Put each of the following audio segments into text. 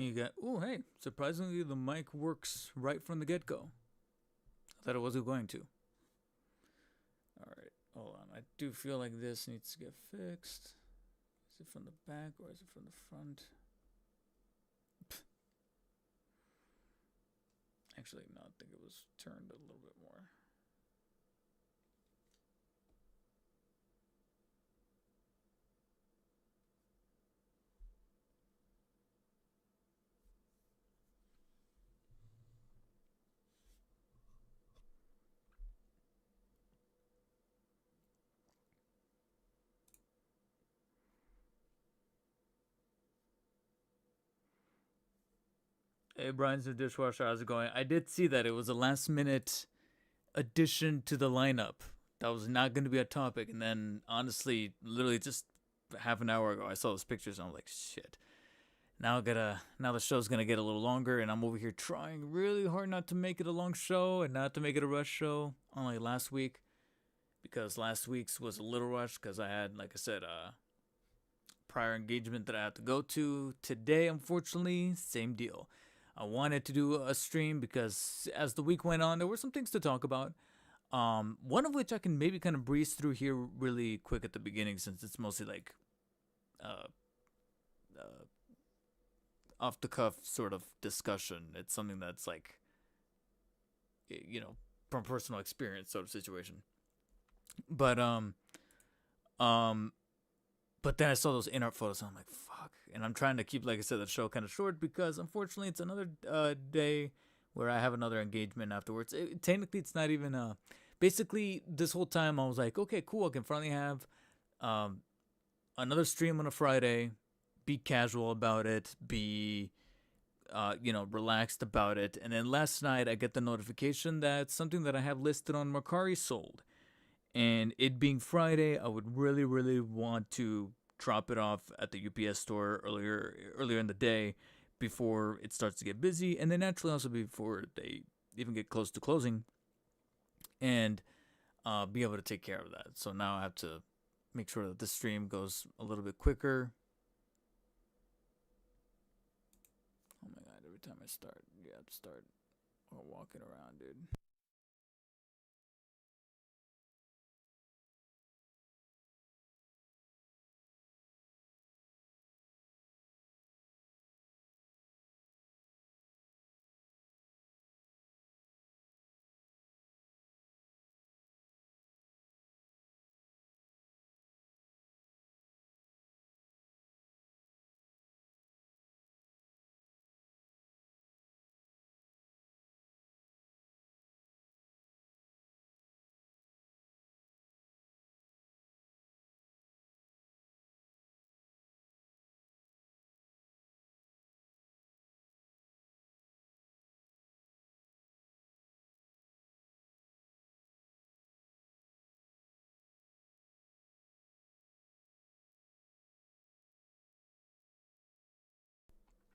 You got, oh, hey, surprisingly, the mic works right from the get go. I thought it wasn't going to. Alright, hold on. I do feel like this needs to get fixed. Is it from the back or is it from the front? Actually, no, I think it was turned a little bit more. Hey, Brian's the dishwasher. How's it going? I did see that it was a last minute addition to the lineup. That was not going to be a topic. And then, honestly, literally just half an hour ago, I saw those pictures and I'm like, shit. Now now the show's gonna get a little longer, and I'm over here trying really hard not to make it a long show and not to make it a rush show, unlike last week, because last week's was a little rush because I had, like I said, prior engagement that I had to go to. Today, unfortunately, same deal. I wanted to do a stream because as the week went on, there were some things to talk about. One of which I can maybe kind of breeze through here really quick at the beginning, since it's mostly like uh, off the cuff sort of discussion. It's something that's like, from personal experience sort of situation. But but then I saw those in-art photos and I'm like, fuck. And I'm trying to keep, like I said, the show kind of short because unfortunately it's another day where I have another engagement afterwards. Technically, it's not even basically this whole time I was like, okay, cool. I can finally have another stream on a Friday. Be casual about it. Be relaxed about it. And then last night I get the notification that something that I have listed on Mercari sold. And it being Friday, I would really, really want to drop it off at the UPS store earlier in the day before it starts to get busy, and then naturally also before they even get close to closing, and be able to take care of that. So now I have to make sure that the stream goes a little bit quicker. Oh my god, every time I start, you have to start walking around, dude.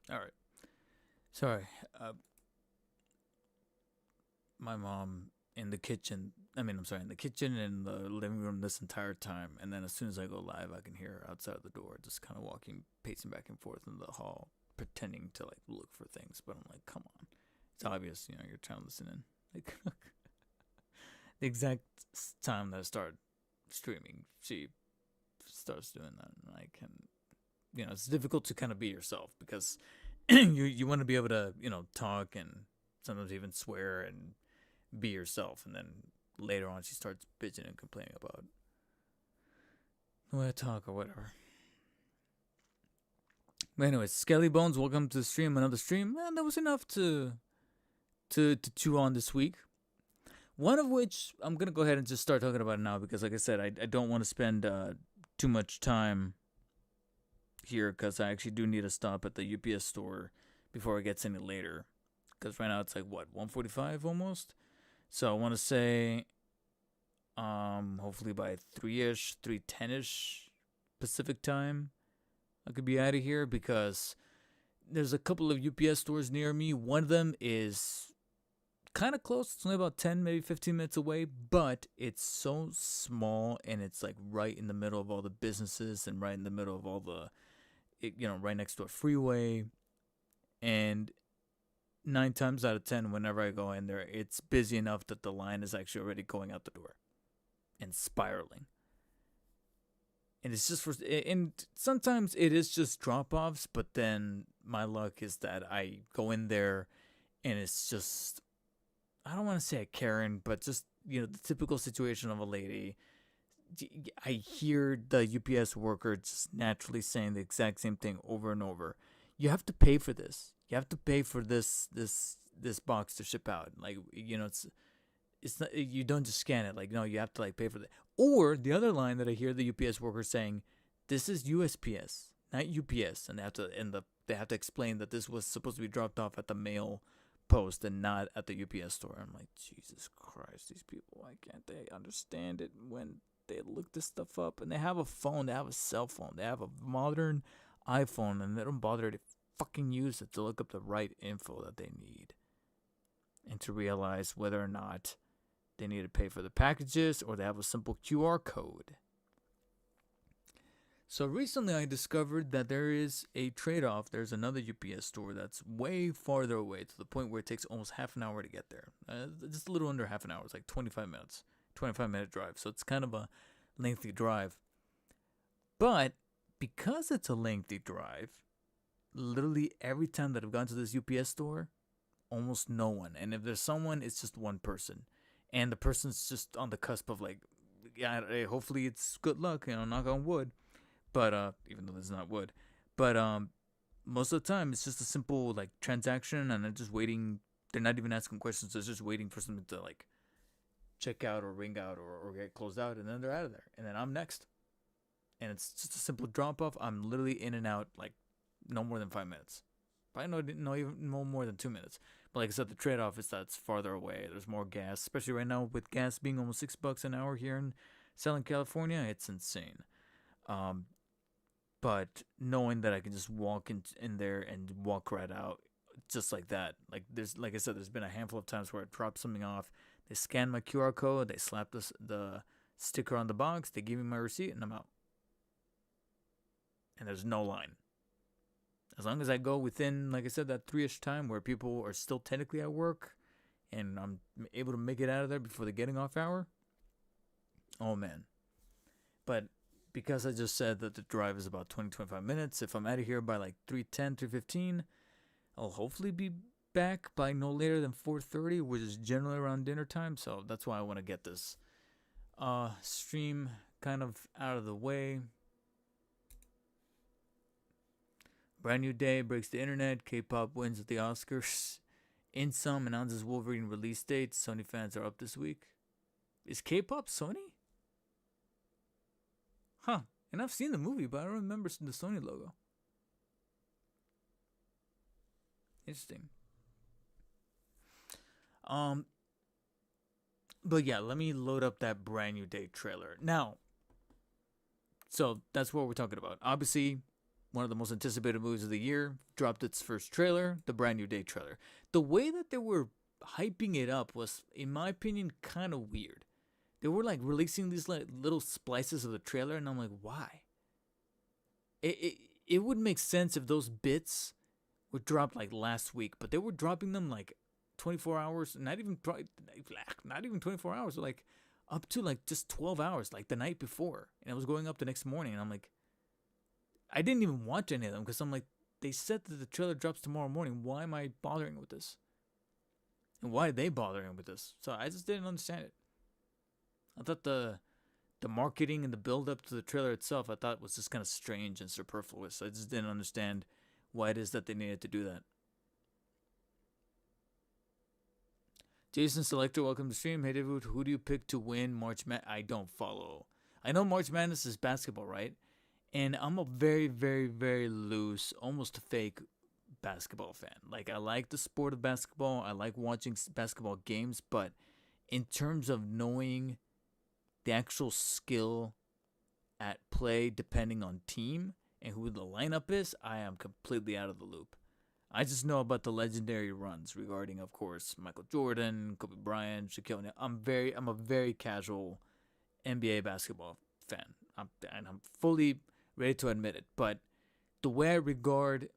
All right. Sorry. My mom in the kitchen. I'm sorry, in the kitchen and the living room this entire time. And then as soon as I go live, I can hear her outside the door, just kind of walking, pacing back and forth in the hall, pretending to like look for things. But I'm like, come on, it's obvious, you're trying to listen in. Like the exact time that I start streaming, she starts doing that, and I can, it's difficult to kind of be yourself because you want to be able to talk and sometimes even swear and be yourself, and then later on she starts bitching and complaining about the way I talk or whatever. But anyways, Skelly Bones, welcome to the stream. Another stream. Man, that was enough to chew on this week. One of which I'm gonna go ahead and just start talking about it now because, like I said, I don't want to spend too much time here because I actually do need to stop at the UPS store before it gets any later. Because right now it's like what, 1:45 almost. So I want to say, hopefully by 3ish, 3:10ish Pacific time, I could be out of here because there's a couple of UPS stores near me. One of them is kind of close. It's only about 10, maybe 15 minutes away, but it's so small and it's like right in the middle of all the businesses and right in the middle of all the, right next to a freeway. And 9 times out of 10, whenever I go in there, it's busy enough that the line is actually already going out the door and spiraling. And it's just and sometimes it is just drop offs, but then my luck is that I go in there and it's just, I don't want to say a Karen, but just, the typical situation of a lady. I hear the UPS worker just naturally saying the exact same thing over and over. You have to pay for this. You have to pay for this box to ship out. Like, it's not, you don't just scan it. Like, no, you have to like pay for that. Or the other line that I hear the UPS worker saying, this is USPS, not UPS, and they have to explain that this was supposed to be dropped off at the mail post and not at the UPS store. I'm like, Jesus Christ, these people, why can't they understand it when they look this stuff up? And they have a phone, they have a cell phone, they have a modern iPhone, and they don't bother to fucking use it to look up the right info that they need and to realize whether or not they need to pay for the packages or they have a simple QR code. So recently I discovered that there is a trade-off. There's another UPS store that's way farther away, to the point where it takes almost half an hour to get there. Just a little under half an hour. It's like 25 minutes. 25-minute drive. So it's kind of a lengthy drive. But because it's a lengthy drive, literally every time that I've gone to this UPS store, almost no one. And if there's someone, it's just one person. And the person's just on the cusp of like, yeah, hopefully it's good luck, knock on wood. But even though it's not wood, but most of the time it's just a simple like transaction, and they're just waiting. They're not even asking questions. They're just waiting for something to like check out or ring out or get closed out, and then they're out of there. And then I'm next, and it's just a simple drop off. I'm literally in and out like no more than 5 minutes. Probably no more than 2 minutes. But like I said, the trade off is that it's farther away. There's more gas, especially right now with gas being almost $6 an hour here in Southern California. It's insane. But knowing that I can just walk in there and walk right out just like that. Like I said, there's been a handful of times where I dropped something off. They scan my QR code, they slap the sticker on the box, they give me my receipt, and I'm out. And there's no line. As long as I go within, like I said, that 3-ish time where people are still technically at work and I'm able to make it out of there before the getting off hour. Oh, man. But because I just said that the drive is about 20-25 minutes, if I'm out of here by like 3:10, 3:15, I'll hopefully be back by no later than 4:30, which is generally around dinner time. So that's why I want to get this stream kind of out of the way. Brand new day breaks the internet. K-pop wins at the Oscars. In some announces Wolverine release dates. Sony fans are up this week. Is K-pop Sony? Huh. And I've seen the movie, but I don't remember the Sony logo. Interesting. But yeah, let me load up that Brand New Day trailer. Now, so that's what we're talking about. Obviously, one of the most anticipated movies of the year dropped its first trailer, the Brand New Day trailer. The way that they were hyping it up was, in my opinion, kind of weird. They were like releasing these like little splices of the trailer, and I'm like, why? It would make sense if those bits were dropped like last week, but they were dropping them like 24 hours, not even 24 hours, like up to like just 12 hours, like the night before, and it was going up the next morning, and I'm like, I didn't even watch any of them because I'm like, they said that the trailer drops tomorrow morning. Why am I bothering with this? And why are they bothering with this? So I just didn't understand it. I thought the marketing and the build up to the trailer itself, I thought was just kind of strange and superfluous. I just didn't understand why it is that they needed to do that. Jason Selector, welcome to the stream. Hey David, who do you pick to win March Madness? I don't follow. I know March Madness is basketball, right? And I'm a very, very, very loose, almost fake basketball fan. Like, I like the sport of basketball. I like watching basketball games. But in terms of knowing the actual skill at play, depending on team and who the lineup is, I am completely out of the loop. I just know about the legendary runs regarding, of course, Michael Jordan, Kobe Bryant, Shaquille O'Neal. I'm a very casual NBA basketball fan. I'm fully ready to admit it. But the way I regard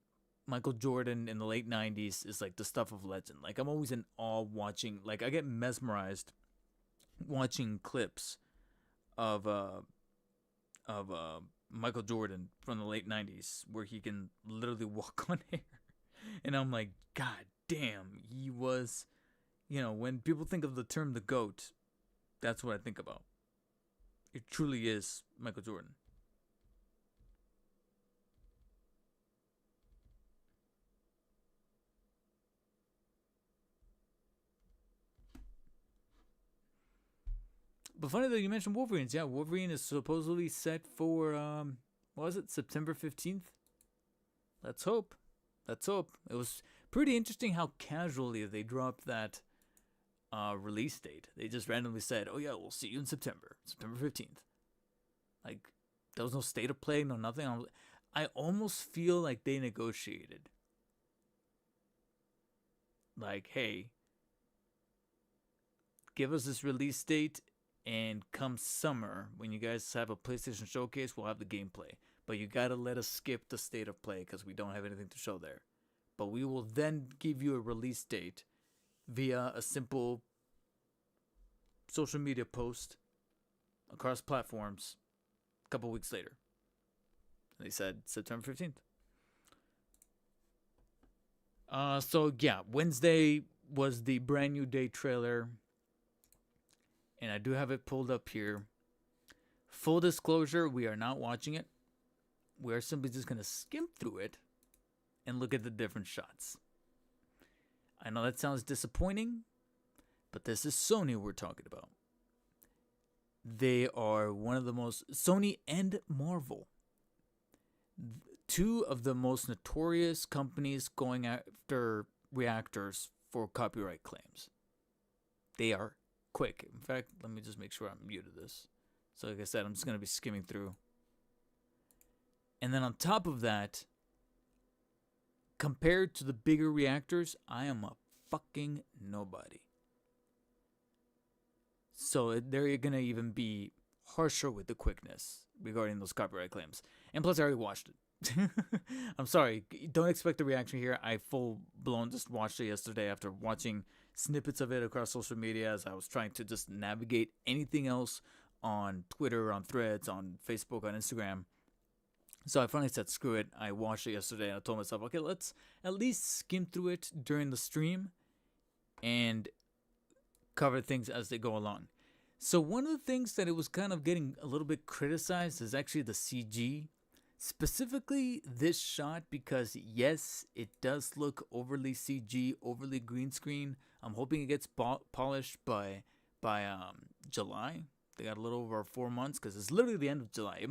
Michael Jordan in the late 90s is like the stuff of legend. Like, I'm always in awe watching, like, I get mesmerized watching clips of Michael Jordan from the late 90s where he can literally walk on air. And I'm like, God damn, he was, when people think of the term the GOAT, that's what I think about. It truly is Michael Jordan. But funny that you mentioned Wolverines. Yeah, Wolverine is supposedly set for, what was it, September 15th? Let's hope. Let's hope. It was pretty interesting how casually they dropped that release date. They just randomly said, oh yeah, we'll see you in September 15th. Like, there was no state of play, no nothing. I almost feel like they negotiated. Like, hey, give us this release date, and come summer, when you guys have a PlayStation Showcase, we'll have the gameplay. But you gotta let us skip the state of play because we don't have anything to show there. But we will then give you a release date via a simple social media post across platforms a couple weeks later. And they said September 15th. So yeah, Wednesday was the Brand New Day trailer. And I do have it pulled up here. Full disclosure, we are not watching it. We are simply just going to skim through it and look at the different shots. I know that sounds disappointing, but this is Sony we're talking about. They are one of the most... Sony and Marvel. Two of the most notorious companies going after reactors for copyright claims. They are quick. In fact, let me just make sure I'm muted this. So like I said, I'm just going to be skimming through. And then on top of that, compared to the bigger reactors, I am a fucking nobody. So they're going to even be harsher with the quickness regarding those copyright claims. And plus, I already watched it. I'm sorry. Don't expect the reaction here. I full-blown just watched it yesterday after watching snippets of it across social media as I was trying to just navigate anything else on Twitter, on Threads, on Facebook, on Instagram. So I finally said, screw it. I watched it yesterday and I told myself, okay, let's at least skim through it during the stream and cover things as they go along. So one of the things that it was kind of getting a little bit criticized is actually the CG. Specifically this shot, because yes, it does look overly CG, overly green screen. I'm hoping it gets polished by July. They got a little over 4 months because it's literally the end of July. They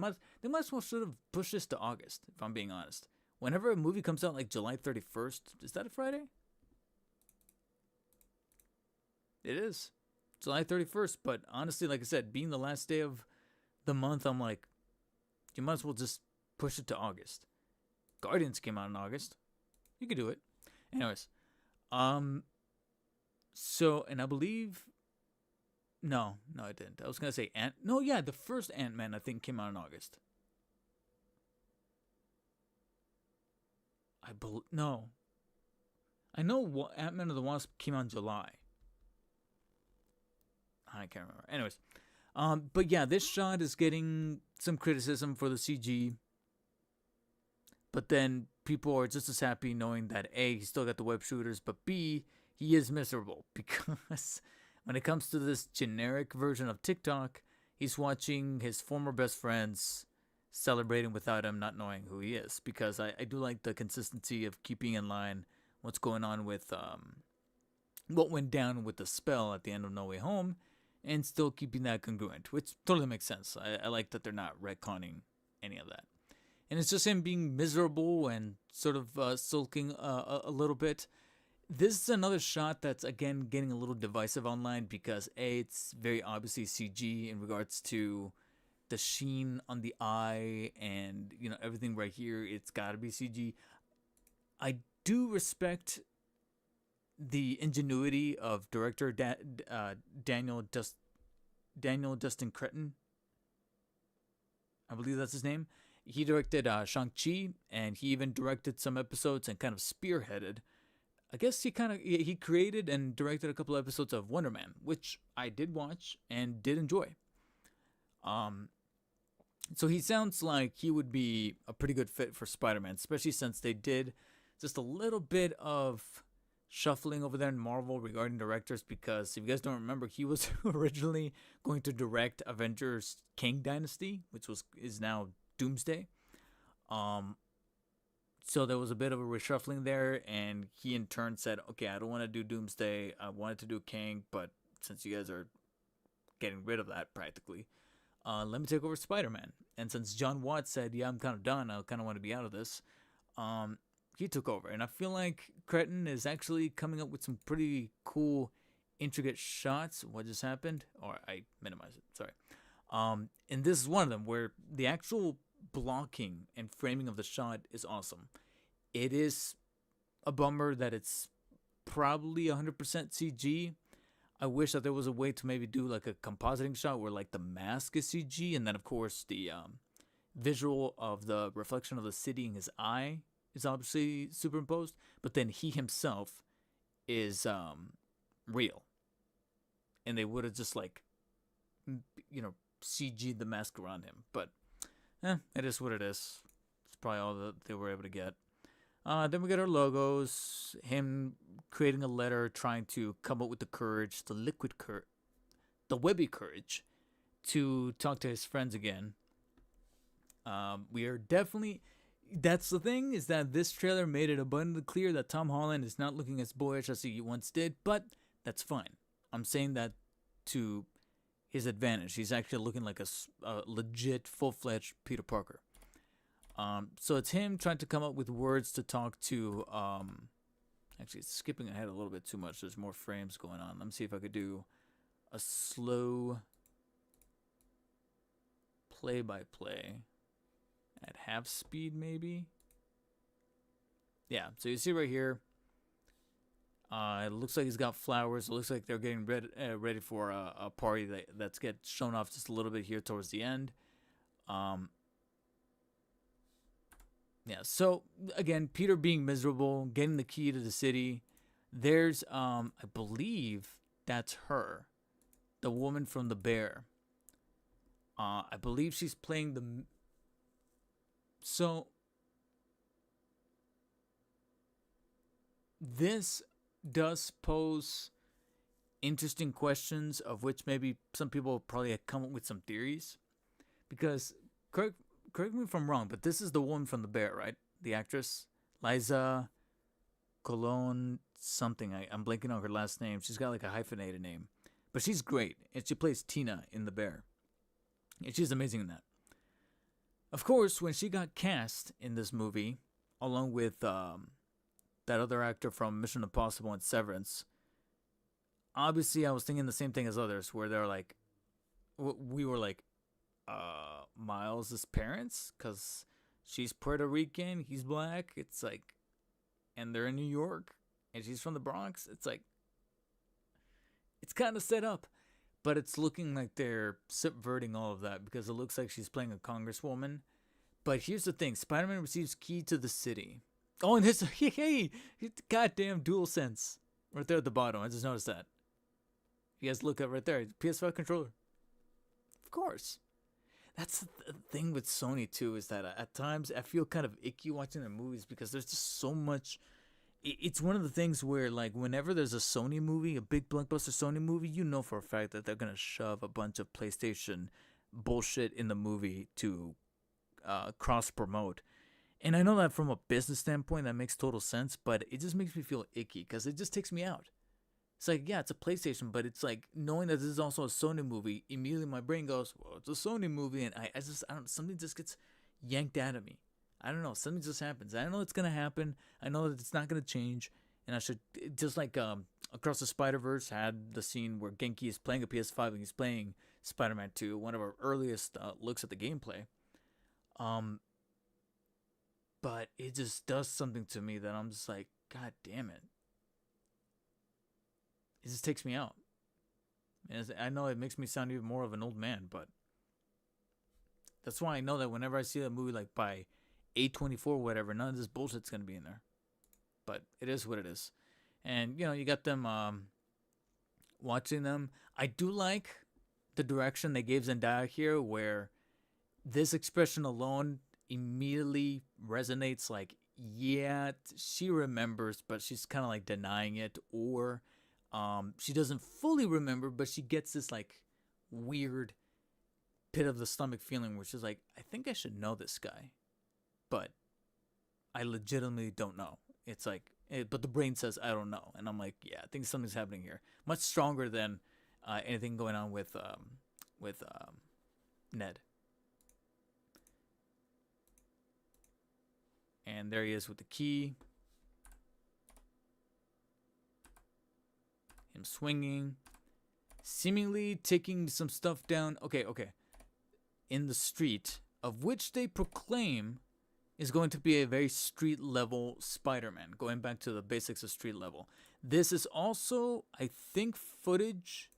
might as well should have pushed this to August, if I'm being honest. Whenever a movie comes out like July 31st, is that a Friday? It is. July 31st, but honestly, like I said, being the last day of the month, I'm like, you might as well just push it to August. Guardians came out in August. You could do it. Anyways. So, and I believe... No, I didn't. I was going to say the first Ant-Man, I think, came out in August. No. I know Ant-Man and the Wasp came out in July. I can't remember. Anyways. But yeah, this shot is getting some criticism for the CG. But then people are just as happy knowing that A, he still got the web shooters, but B, he is miserable because when it comes to this generic version of TikTok, he's watching his former best friends celebrating without him not knowing who he is. Because I do like the consistency of keeping in line what's going on with what went down with the spell at the end of No Way Home and still keeping that congruent, which totally makes sense. I like that they're not retconning any of that. And it's just him being miserable and sort of sulking a little bit. This is another shot that's, again, getting a little divisive online because, A, it's very obviously CG in regards to the sheen on the eye and, everything right here. It's got to be CG. I do respect the ingenuity of director Daniel Dustin Cretton. I believe that's his name. He directed Shang-Chi, and he even directed some episodes and kind of spearheaded. I guess he created and directed a couple episodes of Wonder Man, which I did watch and did enjoy. Um, so he sounds like he would be a pretty good fit for Spider-Man, especially since they did just a little bit of shuffling over there in Marvel regarding directors, because if you guys don't remember, he was originally going to direct Avengers Kang Dynasty, which is now Doomsday. Um so there was a bit of a reshuffling there, and he in turn said, okay, I don't want to do Doomsday, I wanted to do Kang, but since you guys are getting rid of that practically, let me take over Spider-Man. And since John Watts said, yeah, I'm kind of done, I kind of want to be out of this, he took over. And I feel like Cretton is actually coming up with some pretty cool, intricate shots. What just happened? Or I minimized it, sorry. And this is one of them where the actual blocking and framing of the shot is awesome. It is a bummer that it's probably 100% CG. I wish that there was a way to maybe do like a compositing shot where like the mask is CG, and then of course the visual of the reflection of the city in his eye is obviously superimposed, but then he himself is real, and they would have just like, CG'd the mask around him. But it is what it is. It's probably all that they were able to get. Then we get our logos, him creating a letter, trying to come up with the courage, the webby courage, to talk to his friends again. We are definitely... That's the thing, is that this trailer made it abundantly clear that Tom Holland is not looking as boyish as he once did, but that's fine. I'm saying that to his advantage. He's actually looking like a legit, full-fledged Peter Parker. So it's him trying to come up with words to talk to... Actually, it's skipping ahead a little bit too much. There's more frames going on. Let me see if I could do a slow play-by-play at half speed, maybe. Yeah, so you see right here, it looks like he's got flowers. It looks like they're getting ready for a party that's get shown off just a little bit here towards the end. Yeah, so again, Peter being miserable, getting the key to the city. There's, I believe that's her, the woman from the bear. I believe she's playing the... So, this does pose interesting questions, of which maybe some people probably have come up with some theories. Because, correct me if I'm wrong, but this is the woman from the bear, right? The actress, Liza Colon something. I'm blanking on her last name. She's got like a hyphenated name. But she's great, and she plays Tina in The Bear. And she's amazing in that. Of course, when she got cast in this movie, along with that other actor from Mission Impossible and Severance, obviously I was thinking the same thing as others, where they're like, we were like, Miles' parents? Because she's Puerto Rican, he's black, it's like, and they're in New York, and she's from the Bronx. It's like, it's kind of set up. But it's looking like they're subverting all of that, because it looks like she's playing a congresswoman. But here's the thing. Spider-Man receives key to the city. Oh, and this, hey, goddamn DualSense. Right there at the bottom. I just noticed that. You guys look at right there. PS5 controller. Of course. That's the thing with Sony, too, is that at times I feel kind of icky watching their movies, because there's just so much... It's one of the things where, like, whenever there's a Sony movie, a big blockbuster Sony movie, you know for a fact that they're going to shove a bunch of PlayStation bullshit in the movie to cross-promote. And I know that from a business standpoint, that makes total sense, but it just makes me feel icky, because it just takes me out. It's like, yeah, it's a PlayStation, but it's like, knowing that this is also a Sony movie, immediately my brain goes, well, it's a Sony movie, and I don't, something just gets yanked out of me. I don't know. Something just happens. I know it's going to happen. I know that it's not going to change. And I should... Just like Across the Spider-Verse had the scene where Genki is playing a PS5 and he's playing Spider-Man 2, one of our earliest looks at the gameplay. But it just does something to me that I'm just like, God damn it. It just takes me out. And I know it makes me sound even more of an old man, but... That's why I know that whenever I see a movie like by A24 whatever, none of this bullshit's gonna be in there. But it is what it is. And you got them watching them. I do like the direction they gave Zendaya here, where this expression alone immediately resonates. Like, yeah, she remembers, but she's kind of like denying it, or she doesn't fully remember, but she gets this like weird pit of the stomach feeling where she's like, I think I should know this guy, but I legitimately don't know. It's like, but the brain says I don't know, and I'm like, yeah, I think something's happening here, much stronger than anything going on with Ned. And there he is with the key. Him swinging, seemingly taking some stuff down. Okay. In the street, of which they proclaim is going to be a very street level Spider-Man, going back to the basics of street level. This is also, I think, footage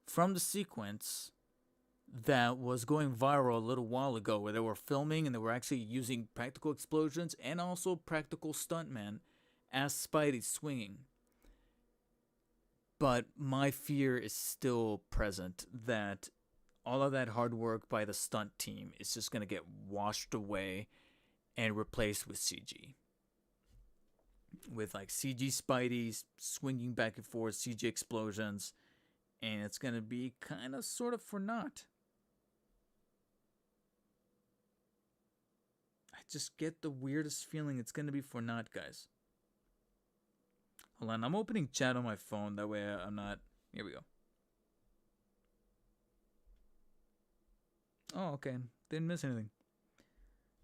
from the sequence that was going viral a little while ago, where they were filming and they were actually using practical explosions and also practical stuntmen as Spidey swinging. But my fear is still present that all of that hard work by the stunt team is just going to get washed away and replaced with CG. With like CG Spideys swinging back and forth, CG explosions, and it's going to be kind of sort of for naught. I just get the weirdest feeling it's going to be for naught, guys. Hold on, I'm opening chat on my phone, that way I'm not... Here we go. Oh, okay, didn't miss anything.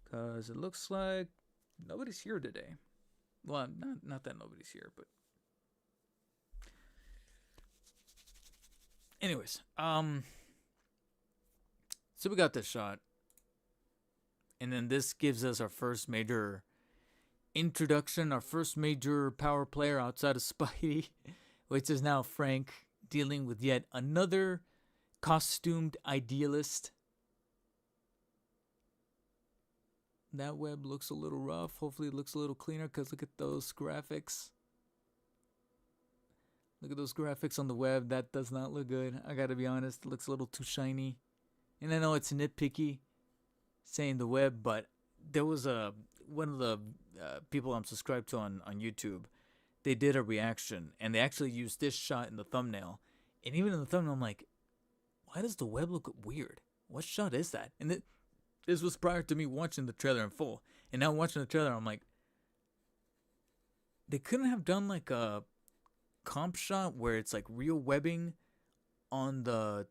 Because it looks like nobody's here today. Well, not that nobody's here, but... Anyways, so we got this shot. And then this gives us our first major introduction, our first major power player outside of Spidey, which is now Frank dealing with yet another costumed idealist. That web looks a little rough. Hopefully it looks a little cleaner, because look at those graphics. Look at those graphics on the web. That does not look good. I gotta be honest, it looks a little too shiny. And I know it's nitpicky saying the web, but there was one of the people I'm subscribed to on YouTube. They did a reaction, and they actually used this shot in the thumbnail. And even in the thumbnail, I'm like, why does the web look weird? What shot is that? And this was prior to me watching the trailer in full. And now watching the trailer, I'm like, they couldn't have done like a comp shot where it's like real webbing on there,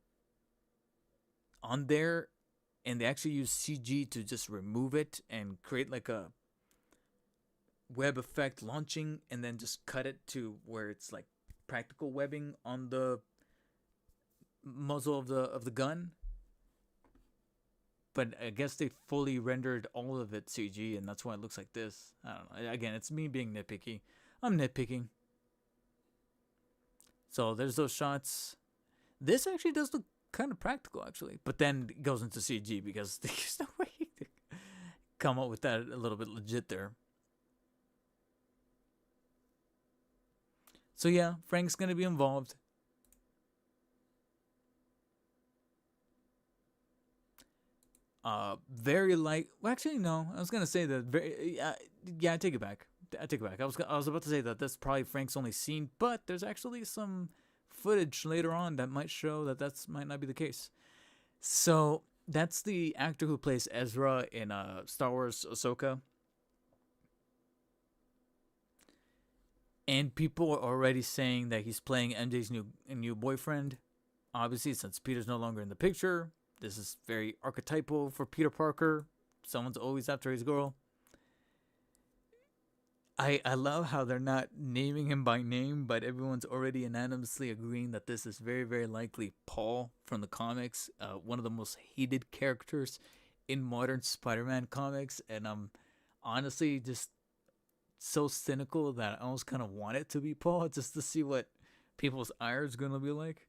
and they actually use CG to just remove it and create like a web effect launching, and then just cut it to where it's like practical webbing on the muzzle of the gun. But I guess they fully rendered all of it CG, and that's why it looks like this. I don't know. Again, it's me being nitpicky. I'm nitpicking. So there's those shots. This actually does look kind of practical, actually. But then it goes into CG because there's no way to come up with that a little bit legit there. So yeah, Frank's going to be involved. Very light. Well, actually, no. I was gonna say that. Yeah, I take it back. I was about to say that that's probably Frank's only scene, but there's actually some footage later on that might show that might not be the case. So that's the actor who plays Ezra in Star Wars Ahsoka. And people are already saying that he's playing MJ's new boyfriend. Obviously, since Peter's no longer in the picture. This is very archetypal for Peter Parker. Someone's always after his girl. I love how they're not naming him by name, but everyone's already unanimously agreeing that this is very, very likely Paul from the comics. One of the most hated characters in modern Spider-Man comics. And I'm honestly just so cynical that I almost kind of want it to be Paul, just to see what people's ire is going to be like.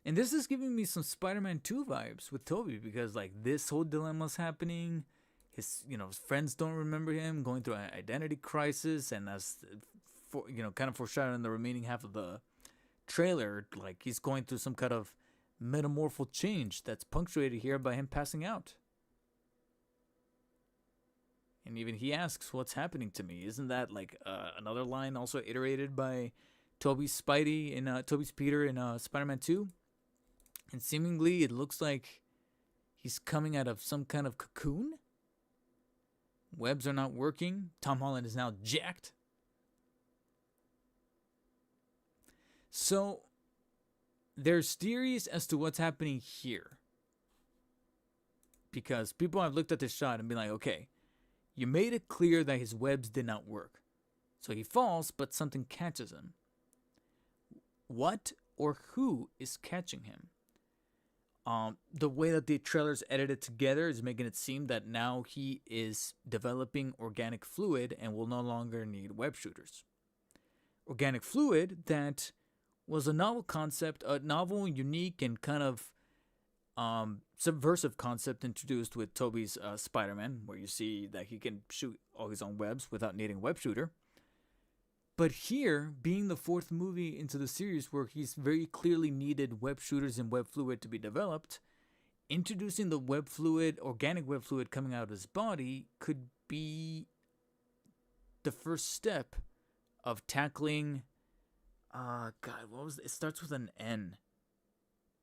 And this is giving me some Spider-Man 2 vibes with Tobey, because like this whole dilemma's happening. His his friends don't remember him, going through an identity crisis, and as for kind of foreshadowing the remaining half of the trailer, like he's going through some kind of metamorphical change that's punctuated here by him passing out. And even he asks, "What's happening to me?" Isn't that like another line also iterated by Tobey's Peter in Spider-Man 2? And seemingly it looks like he's coming out of some kind of cocoon. Webs are not working. Tom Holland is now jacked. So there's theories as to what's happening here, because people have looked at this shot and been like, okay, you made it clear that his webs did not work. So he falls, but something catches him. What or who is catching him? The way that the trailer's edited together is making it seem that now he is developing organic fluid and will no longer need web shooters. Organic fluid that was a novel concept, a novel, unique, and kind of subversive concept introduced with Tobey's Spider-Man, where you see that he can shoot all his own webs without needing a web shooter. But here, being the fourth movie into the series where he's very clearly needed web shooters and web fluid to be developed, introducing the web fluid, organic web fluid coming out of his body could be the first step of tackling, it starts with an N.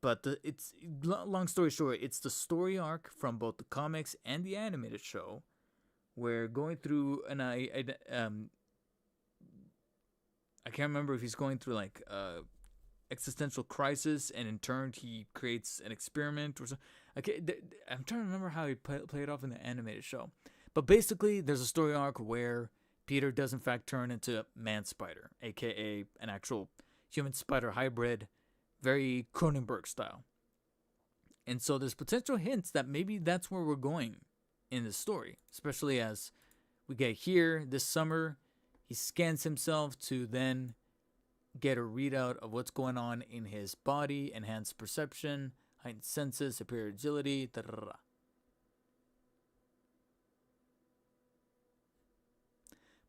But it's long story short, it's the story arc from both the comics and the animated show, where going through I can't remember if he's going through like existential crisis, and in turn he creates an experiment or something. I'm trying to remember how he played off in the animated show. But basically, there's a story arc where Peter does in fact turn into Man Spider, aka an actual human spider hybrid, very Cronenberg style. And so there's potential hints that maybe that's where we're going in this story, especially as we get here this summer. He scans himself to then get a readout of what's going on in his body, enhanced perception, heightened senses, superior agility,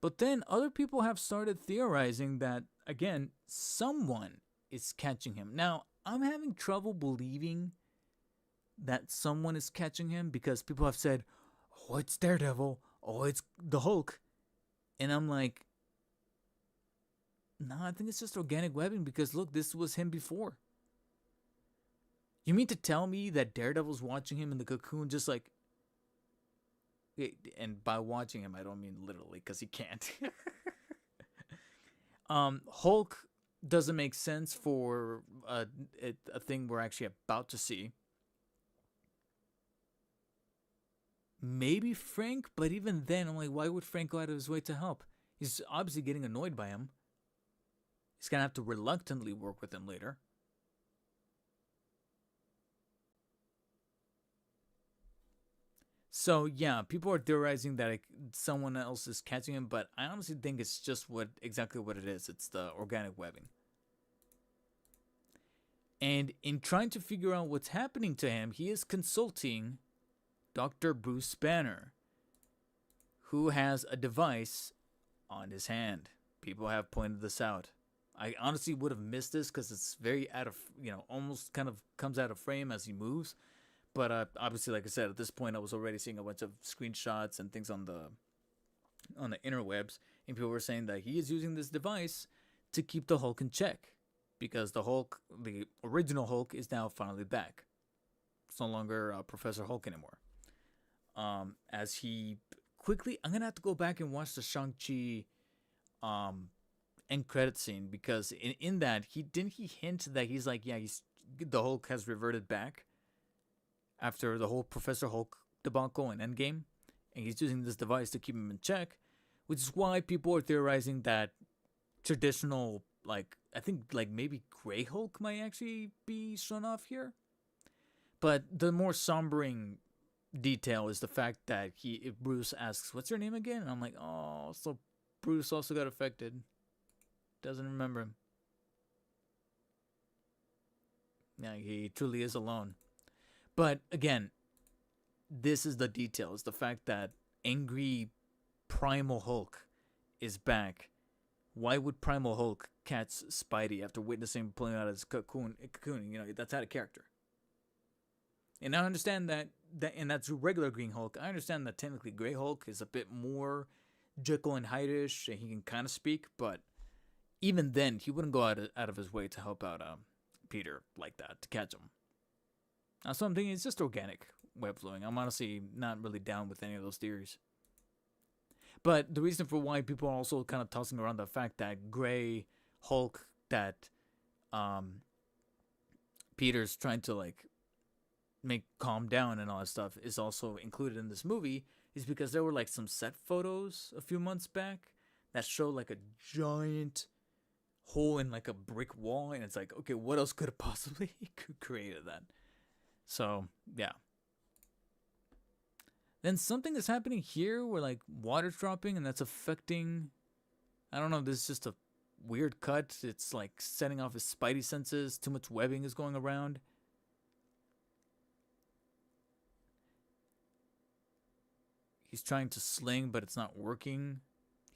But then other people have started theorizing that, again, someone is catching him. Now, I'm having trouble believing that someone is catching him, because people have said, oh, it's Daredevil, oh, it's the Hulk. And I'm like, no, I think it's just organic webbing, because look, this was him before. You mean to tell me that Daredevil's watching him in the cocoon just like... And by watching him, I don't mean literally, because he can't. Hulk doesn't make sense for a thing we're actually about to see. Maybe Frank, but even then, I'm like, why would Frank go out of his way to help? He's obviously getting annoyed by him. He's going to have to reluctantly work with him later. So, yeah, people are theorizing that someone else is catching him, but I honestly think it's just exactly what it is. It's the organic webbing. And in trying to figure out what's happening to him, he is consulting Dr. Bruce Banner, who has a device on his hand. People have pointed this out. I honestly would have missed this because it's very out of, almost kind of comes out of frame as he moves. But obviously, like I said, at this point, I was already seeing a bunch of screenshots and things on the interwebs, and people were saying that he is using this device to keep the Hulk in check, because the Hulk, the original Hulk, is now finally back. It's no longer Professor Hulk anymore. As he quickly, I'm gonna have to go back and watch the Shang-Chi end credit scene, because in that he hint that he's like, yeah, the Hulk has reverted back after the whole Professor Hulk debacle in Endgame, and he's using this device to keep him in check, which is why people are theorizing that traditional, like, I think like maybe Grey Hulk might actually be shown off here. But the more sombering detail is the fact that if Bruce asks, what's your name again? And I'm like, oh, so Bruce also got affected. Doesn't remember him. Yeah, he truly is alone. But again, this is the details. The fact that angry Primal Hulk is back. Why would Primal Hulk catch Spidey after witnessing him pulling out his cocoon? You know, that's out of character. And I understand and that's regular Green Hulk. I understand that technically Grey Hulk is a bit more Jekyll and Hyde-ish, and he can kind of speak, but even then, he wouldn't go out of his way to help out Peter like that, to catch him. So I'm thinking it's just organic web flowing. I'm honestly not really down with any of those theories. But the reason for why people are also kind of tossing around the fact that Grey Hulk, that Peter's trying to like make calm down and all that stuff, is also included in this movie, is because there were like some set photos a few months back that show like a giant hole in like a brick wall, and it's like, okay, what else could have possibly created that? So yeah. Then something is happening here where like water's dropping, and that's affecting, I don't know, this is just a weird cut. It's like setting off his spidey senses. Too much webbing is going around. He's trying to sling, but it's not working.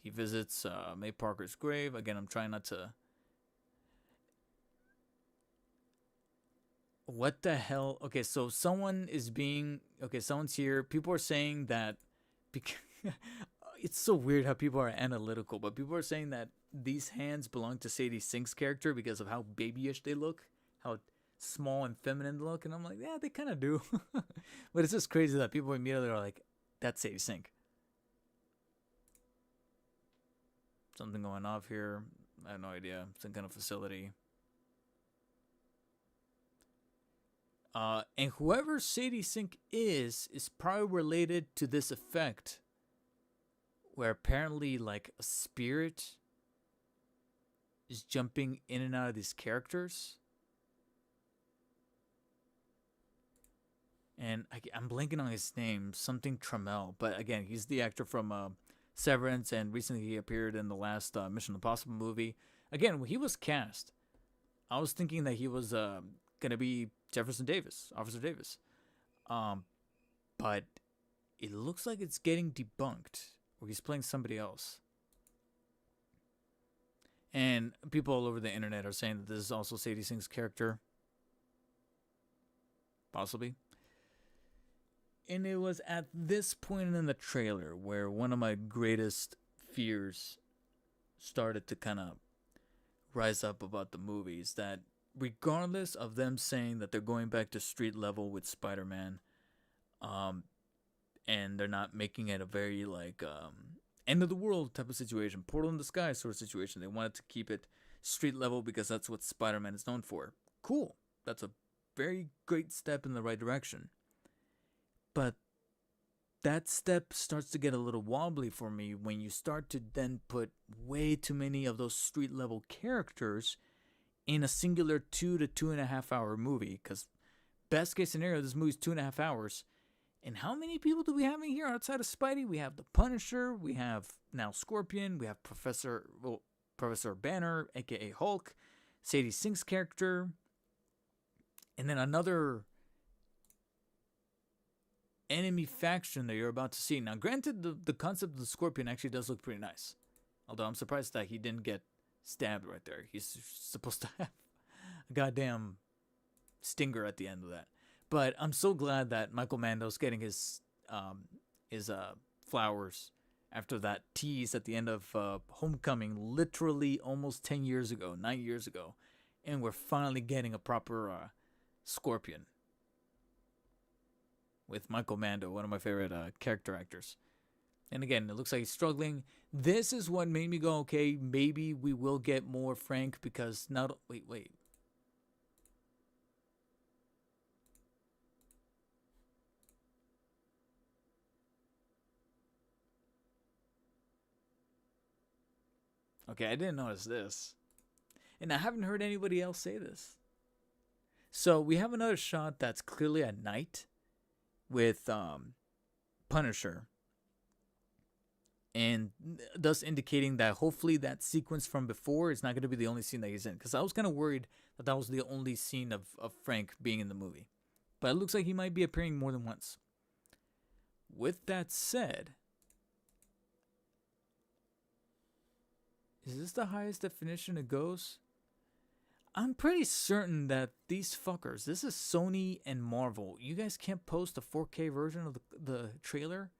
He visits May Parker's grave. Again, I'm trying not to... What the hell? Okay, so someone is being... Okay, someone's here. People are saying that... It's so weird how people are analytical, but people are saying that these hands belong to Sadie Sink's character because of how babyish they look. How small and feminine they look. And I'm like, yeah, they kind of do. But it's just crazy that people immediately are like, that's Sadie Sink. Something going off here. I have no idea. Some kind of facility. And whoever Sadie Sink is probably related to this effect, where apparently like a spirit is jumping in and out of these characters. And I'm blanking on his name, something Trammell, but again, he's the actor from Severance, and recently he appeared in the last Mission Impossible movie. Again, when he was cast, I was thinking that he was gonna be Officer Davis, but it looks like it's getting debunked, or he's playing somebody else. And people all over the internet are saying that this is also Sadie Sink's character, possibly. And it was at this point in the trailer where one of my greatest fears started to kind of rise up about the movies, that regardless of them saying that they're going back to street level with Spider-Man, and they're not making it a very like end of the world type of situation, portal in the sky sort of situation, they wanted to keep it street level because that's what Spider-Man is known for. Cool. That's a very great step in the right direction. But that step starts to get a little wobbly for me when you start to then put way too many of those street level characters in a singular 2 to 2.5 hour movie. Because best case scenario, this movie's 2.5 hours. And how many people do we have in here outside of Spidey? We have the Punisher, we have now Scorpion, we have Professor Banner, aka Hulk, Sadie Sink's character, and then another enemy faction that you're about to see. Now, granted, the concept of the Scorpion actually does look pretty nice. Although I'm surprised that he didn't get stabbed right there. He's supposed to have a goddamn stinger at the end of that. But I'm so glad that Michael Mando's getting his flowers after that tease at the end of Homecoming, literally almost 10 years ago, 9 years ago. And we're finally getting a proper Scorpion with Michael Mando, one of my favorite character actors. And again, it looks like he's struggling. This is what made me go, okay, maybe we will get more Frank, because not... Wait. Okay, I didn't notice this. And I haven't heard anybody else say this. So we have another shot that's clearly at night with Punisher. and thus indicating that hopefully that sequence from before is not going to be the only scene that he's in. Because I was kind of worried that that was the only scene of Frank being in the movie. But it looks like he might be appearing more than once. With that said, is this the highest definition it goes? I'm pretty certain that these fuckers, this is Sony and Marvel, you guys can't post a 4K version of the trailer?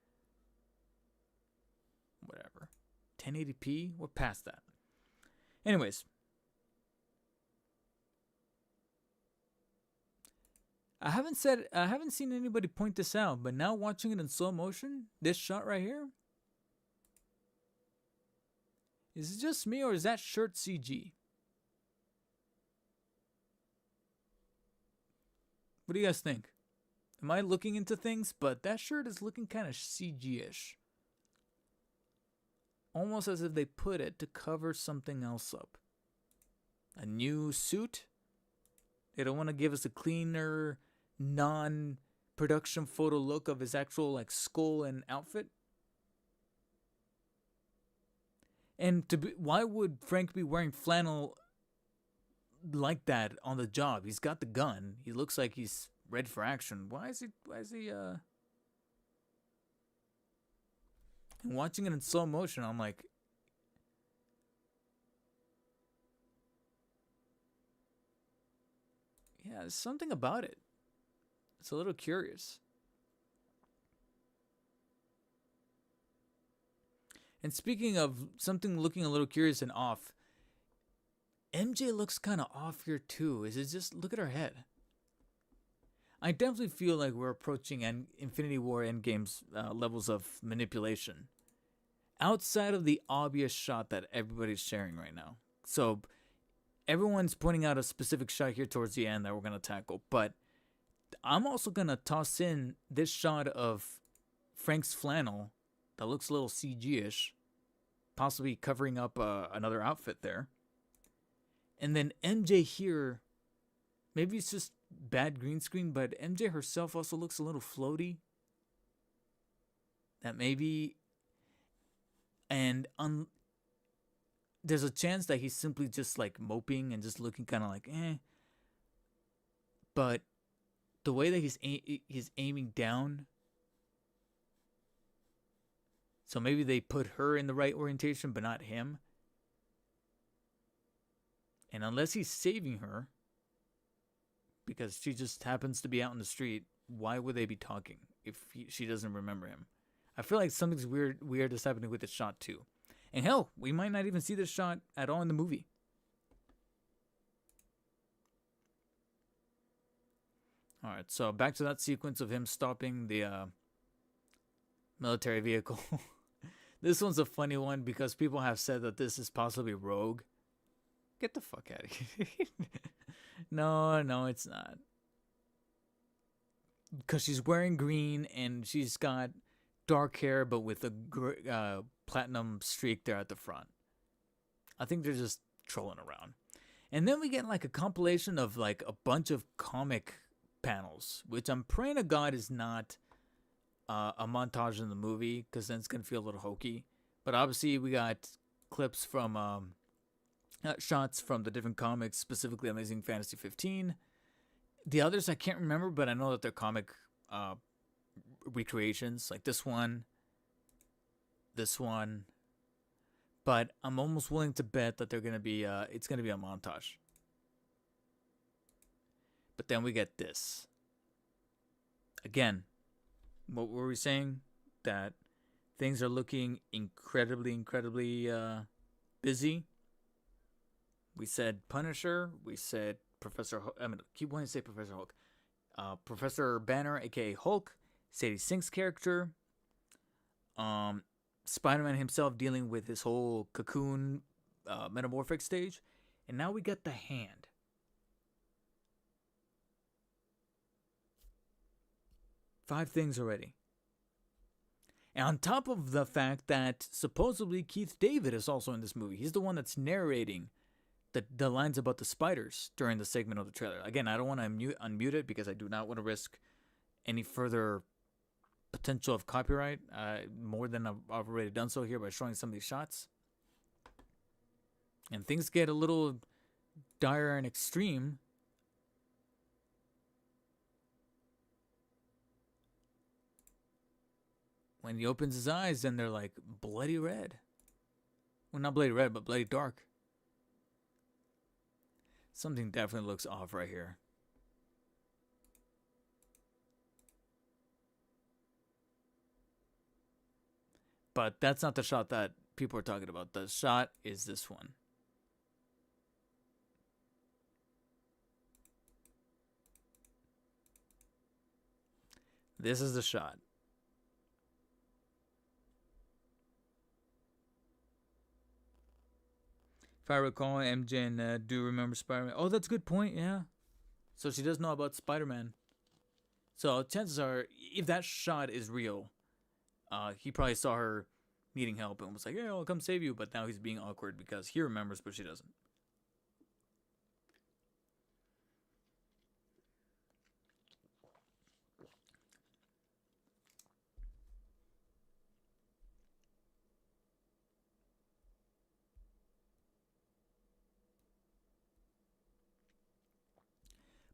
Whatever. 1080p? We're past that. Anyways. I haven't seen anybody point this out, but now watching it in slow motion, this shot right here, is it just me or is that shirt CG? What do you guys think? Am I looking into things? But that shirt is looking kind of CG-ish. Almost as if they put it to cover something else up. A new suit? They don't want to give us a cleaner, non-production photo look of his actual like skull and outfit? And why would Frank be wearing flannel like that on the job? He's got the gun. He looks like he's ready for action. Why is he and watching it in slow motion, I'm like, yeah, there's something about it. It's a little curious. And speaking of something looking a little curious and off, MJ looks kind of off here too. Is it just, look at her head. I definitely feel like we're approaching Infinity War Endgame's levels of manipulation. Outside of the obvious shot that everybody's sharing right now. So everyone's pointing out a specific shot here towards the end that we're going to tackle. But I'm also going to toss in this shot of Frank's flannel that looks a little CG-ish. Possibly covering up another outfit there. And then MJ here, maybe it's just bad green screen, but MJ herself also looks a little floaty. That maybe... And there's a chance that he's simply just like moping and just looking kind of like, eh. But the way that he's aiming down, so maybe they put her in the right orientation, but not him. And unless he's saving her, because she just happens to be out in the street, why would they be talking if she doesn't remember him? I feel like something's weird is happening with this shot too. And hell, we might not even see this shot at all in the movie. Alright, so back to that sequence of him stopping the military vehicle. This one's a funny one because people have said that this is possibly Rogue. Get the fuck out of here. No, it's not. Because she's wearing green and she's got dark hair but with a platinum streak there at the front. I think they're just trolling around. And then we get like a compilation of like a bunch of comic panels, which I'm praying to God is not a montage in the movie, because then it's going to feel a little hokey. But obviously we got clips from shots from the different comics, specifically Amazing Fantasy 15. The others I can't remember, but I know that they're comic recreations, like this one. But I'm almost willing to bet that they're gonna be it's gonna be a montage. But then we get this. Again, what were we saying? That things are looking incredibly busy. We said Punisher. We said Professor Hulk. I keep wanting to say Professor Hulk. Professor Banner, aka Hulk. Sadie Sink's character. Spider-Man himself dealing with his whole cocoon metamorphic stage. And now we got the hand. Five things already. And on top of the fact that supposedly Keith David is also in this movie. He's the one that's narrating the lines about the spiders during the segment of the trailer. Again, I don't want to unmute it because I do not want to risk any further potential of copyright more than I've already done so here by showing some of these shots. And things get a little dire and extreme when he opens his eyes and they're like bloody red. Well, not bloody red, but bloody dark. Something definitely looks off right here. But that's not the shot that people are talking about. The shot is this one. This is the shot. If I recall, MJ and do remember Spider-Man. Oh, that's a good point, yeah. So she does know about Spider-Man. So chances are, if that shot is real, he probably saw her needing help and was like, "Yeah, I'll come save you." But now he's being awkward because he remembers, but she doesn't.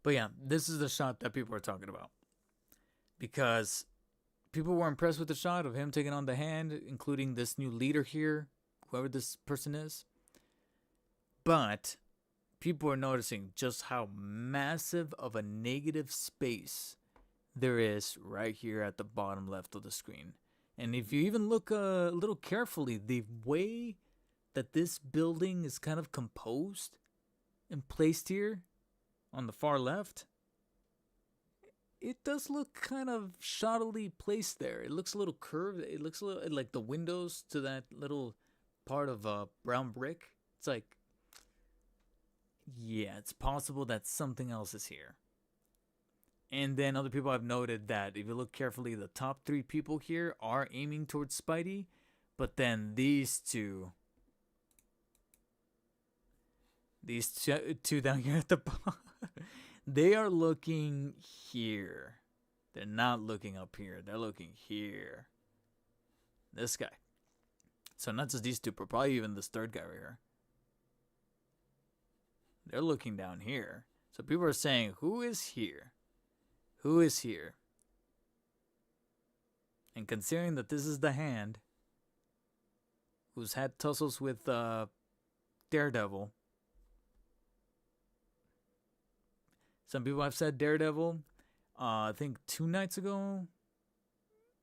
But yeah, this is the shot that people are talking about. Because people were impressed with the shot of him taking on the Hand, including this new leader here, whoever this person is. But people are noticing just how massive of a negative space there is right here at the bottom left of the screen. And if you even look a little carefully, the way that this building is kind of composed and placed here on the far left, it does look kind of shoddily placed there. It looks a little curved. It looks a little like the windows to that little part of brown brick. It's like, yeah, it's possible that something else is here. And then other people have noted that if you look carefully, the top three people here are aiming towards Spidey. But then these two down here at the bottom, they are looking here. They're not looking up here. They're looking here. This guy. So not just these two, but probably even this third guy right here. They're looking down here. So people are saying, who is here? Who is here? And considering that this is the Hand, who's had tussles with Daredevil. Some people have said Daredevil, I think 2 nights ago.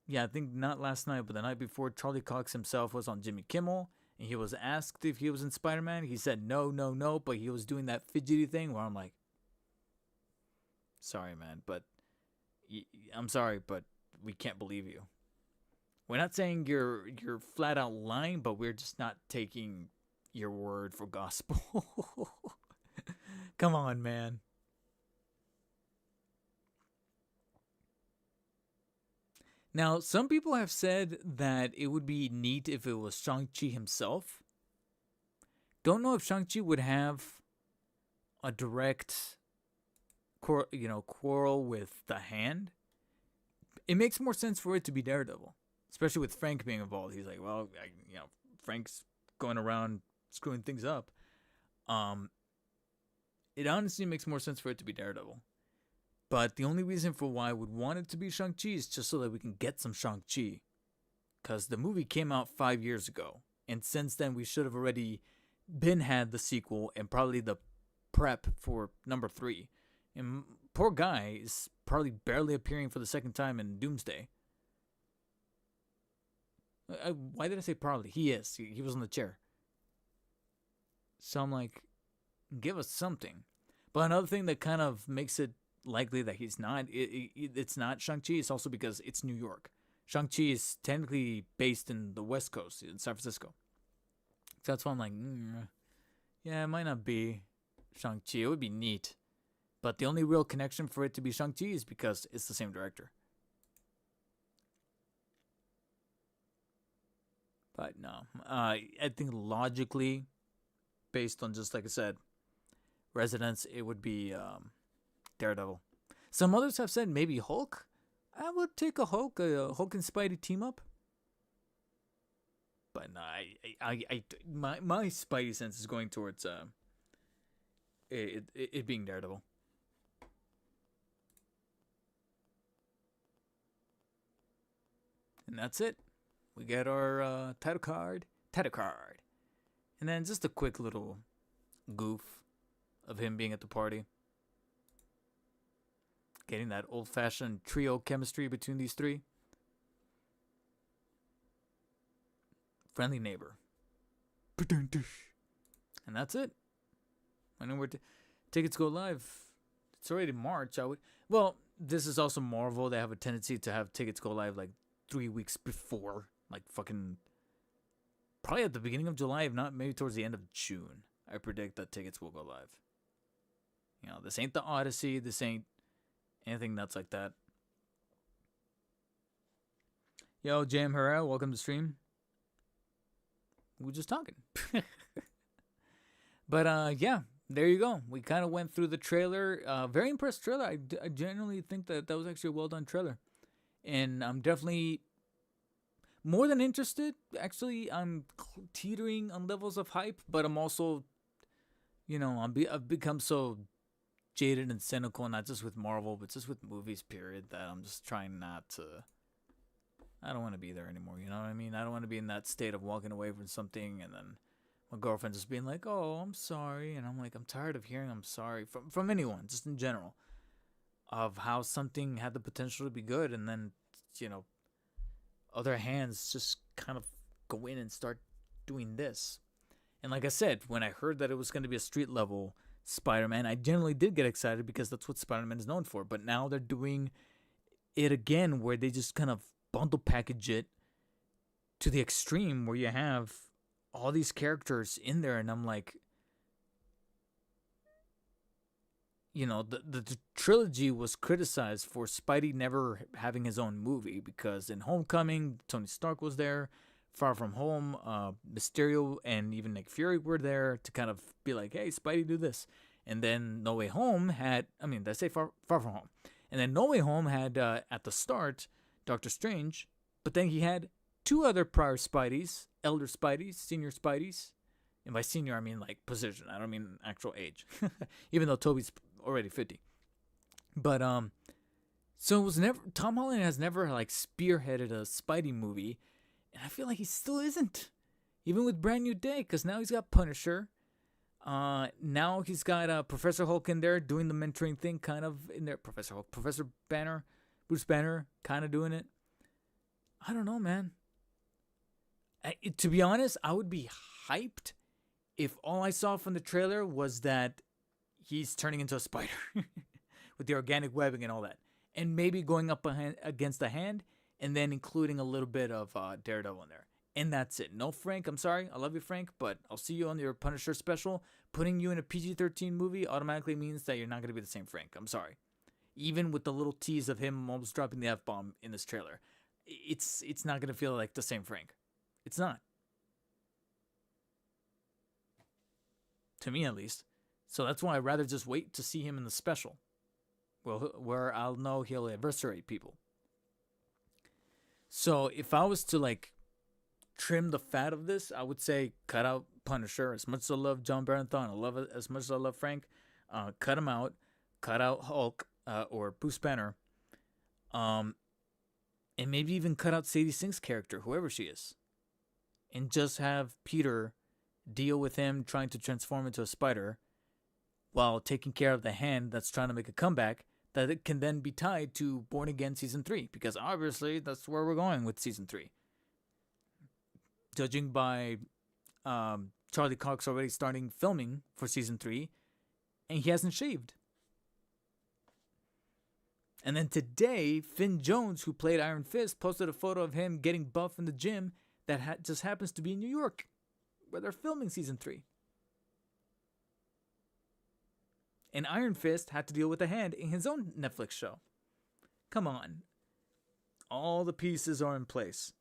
Yeah, I think not last night, but the night before, Charlie Cox himself was on Jimmy Kimmel. And he was asked if he was in Spider-Man. He said no, no, no. But he was doing that fidgety thing where I'm like, sorry, man. But I'm sorry, but we can't believe you. We're not saying you're flat out lying, but we're just not taking your word for gospel. Come on, man. Now, some people have said that it would be neat if it was Shang-Chi himself. Don't know if Shang-Chi would have a direct, quarrel with the Hand. It makes more sense for it to be Daredevil, especially with Frank being involved. He's like, well, Frank's going around screwing things up. It honestly makes more sense for it to be Daredevil. But the only reason for why I would want it to be Shang-Chi is just so that we can get some Shang-Chi. Because the movie came out 5 years ago. And since then, we should have already had the sequel and probably the prep for number 3. And poor guy is probably barely appearing for the second time in Doomsday. Why did I say probably? He is. He was on the chair. So I'm like, give us something. But another thing that kind of makes it likely that he's not, it's not Shang-Chi. It's also because it's New York. Shang-Chi is technically based in the West Coast, in San Francisco. So that's why I'm like, yeah, it might not be Shang-Chi. It would be neat. But the only real connection for it to be Shang-Chi is because it's the same director. But no, I think logically, based on just like I said, Residence, it would be Daredevil. Some others have said maybe Hulk. I would take a Hulk and Spidey team up. But no, my Spidey sense is going towards it being Daredevil. And that's it. We get our title card. And then just a quick little goof of him being at the party. Getting that old-fashioned trio chemistry between these three. Friendly neighbor. And that's it. I know where tickets go live. It's already March. Well, this is also Marvel. They have a tendency to have tickets go live like 3 weeks before. Like fucking... Probably at the beginning of July, if not maybe towards the end of June. I predict that tickets will go live. You know, this ain't the Odyssey. This ain't anything nuts like that. Yo, Jam Herrera, welcome to stream. We were just talking. But yeah, there you go. We kind of went through the trailer. Very impressed trailer. I genuinely think that was actually a well done trailer. And I'm definitely more than interested. Actually, I'm teetering on levels of hype, but I'm also, you know, I've become so jaded and cynical, not just with Marvel, but just with movies, period, that I'm just trying not to. I don't want to be there anymore, you know what I mean? I don't want to be in that state of walking away from something and then my girlfriend just being like, oh, I'm sorry. And I'm like, I'm tired of hearing I'm sorry from anyone, just in general, of how something had the potential to be good and then, you know, other hands just kind of go in and start doing this. And like I said, when I heard that it was going to be a street level Spider-Man, I generally did get excited because that's what Spider-Man is known for. But now they're doing it again where they just kind of bundle package it to the extreme where you have all these characters in there, and I'm like, you know, the trilogy was criticized for Spidey never having his own movie because in Homecoming, Tony Stark was there. Far From Home, Mysterio and even Nick Fury were there to kind of be like, hey, Spidey, do this. And then No Way Home had, did I say Far From Home? And then No Way Home had, at the start, Doctor Strange, but then he had two other prior Spideys, elder Spideys, senior Spideys. And by senior, I mean like position. I don't mean actual age. Even though Toby's already 50. But, so it was never, Tom Holland has never like spearheaded a Spidey movie. And I feel like he still isn't. Even with Brand New Day, because now he's got Punisher. Now he's got Professor Hulk in there doing the mentoring thing, kind of in there. Professor Hulk, Professor Banner, Bruce Banner, kind of doing it. I don't know, man. To be honest, I would be hyped if all I saw from the trailer was that he's turning into a spider with the organic webbing and all that. And maybe going up against the hand and then including a little bit of Daredevil in there. And that's it. No Frank, I'm sorry. I love you, Frank, but I'll see you on your Punisher special. Putting you in a PG-13 movie automatically means that you're not going to be the same Frank. I'm sorry. Even with the little tease of him almost dropping the F-bomb in this trailer, it's not going to feel like the same Frank. It's not. To me, at least. So that's why I'd rather just wait to see him in the special. Well, where I'll know he'll eviscerate people. So if I was to like trim the fat of this, I would say cut out Punisher. As much as I love John Barenthal, I love it as much as I love Frank. Cut him out. Cut out Hulk or Bruce Banner. And maybe even cut out Sadie Sink's character, whoever she is. And just have Peter deal with him trying to transform into a spider while taking care of the hand that's trying to make a comeback that it can then be tied to Born Again Season 3. Because obviously that's where we're going with Season 3. Judging by Charlie Cox already starting filming for Season 3. And he hasn't shaved. And then today, Finn Jones, who played Iron Fist, posted a photo of him getting buff in the gym that just happens to be in New York, where they're filming Season 3. And Iron Fist had to deal with a hand in his own Netflix show. Come on. All the pieces are in place.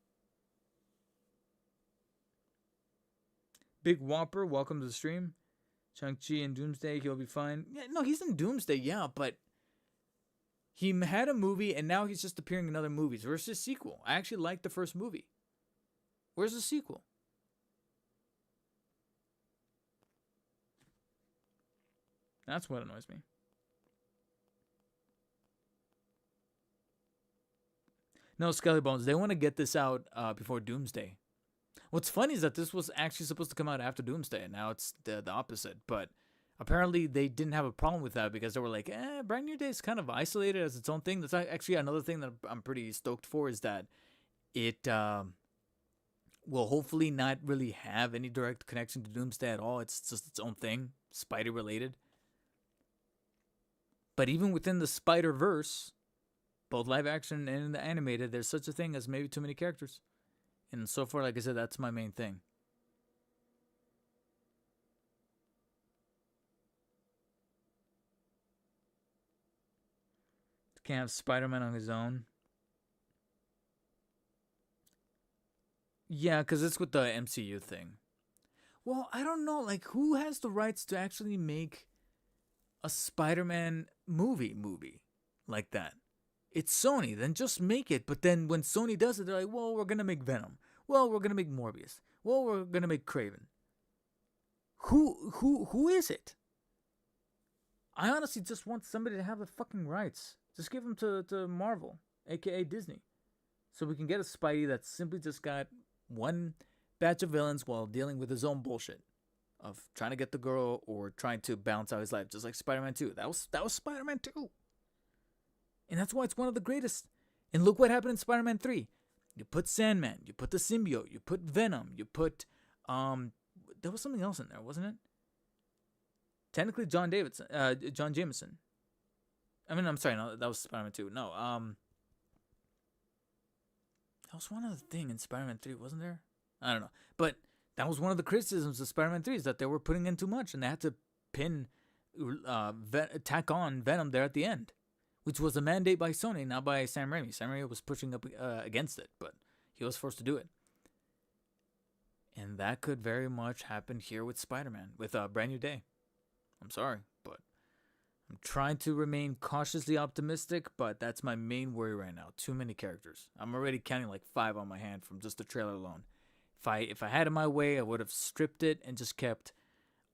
Big Whopper, welcome to the stream. Shang-Chi in Doomsday, he'll be fine. Yeah, no, he's in Doomsday, yeah, but He had a movie, and now he's just appearing in other movies. Where's the sequel? I actually liked the first movie. Where's the sequel? That's what annoys me. No, Skelly Bones. They want to get this out before Doomsday. What's funny is that this was actually supposed to come out after Doomsday, and now it's the opposite. But apparently they didn't have a problem with that because they were like, Brand New Day is kind of isolated as its own thing. That's actually another thing that I'm pretty stoked for, is that it will hopefully not really have any direct connection to Doomsday at all. It's just its own thing, Spider related. But even within the Spider-Verse, both live action and the animated, there's such a thing as maybe too many characters. And so far, like I said, that's my main thing. Can't have Spider-Man on his own. Yeah, because it's with the MCU thing. Well, I don't know. Like, who has the rights to actually make a Spider-Man movie like that? It's Sony. Then just make it. But then when Sony does it, they're like, well, we're going to make Venom. Well, we're going to make Morbius. Well, we're going to make Craven. Who is it? I honestly just want somebody to have the fucking rights. Just give them to Marvel, aka Disney. So we can get a Spidey that's simply just got one batch of villains while dealing with his own bullshit of trying to get the girl or trying to balance out his life, just like Spider-Man 2. That was Spider-Man 2. And that's why it's one of the greatest. And look what happened in Spider-Man 3. You put Sandman, you put the symbiote, you put Venom, you put there was something else in there, wasn't it? Technically John Jameson. I mean, I'm sorry, no, that was Spider-Man 2. No, that was one other thing in Spider-Man 3, wasn't there? I don't know. But that was one of the criticisms of Spider-Man 3, is that they were putting in too much, and they had to tack on Venom there at the end, which was a mandate by Sony, not by Sam Raimi. Sam Raimi was pushing up against it, but he was forced to do it. And that could very much happen here with Spider-Man, with Brand New Day. I'm sorry, but I'm trying to remain cautiously optimistic, but that's my main worry right now. Too many characters. I'm already counting like 5 on my hand from just the trailer alone. If I had it my way, I would have stripped it and just kept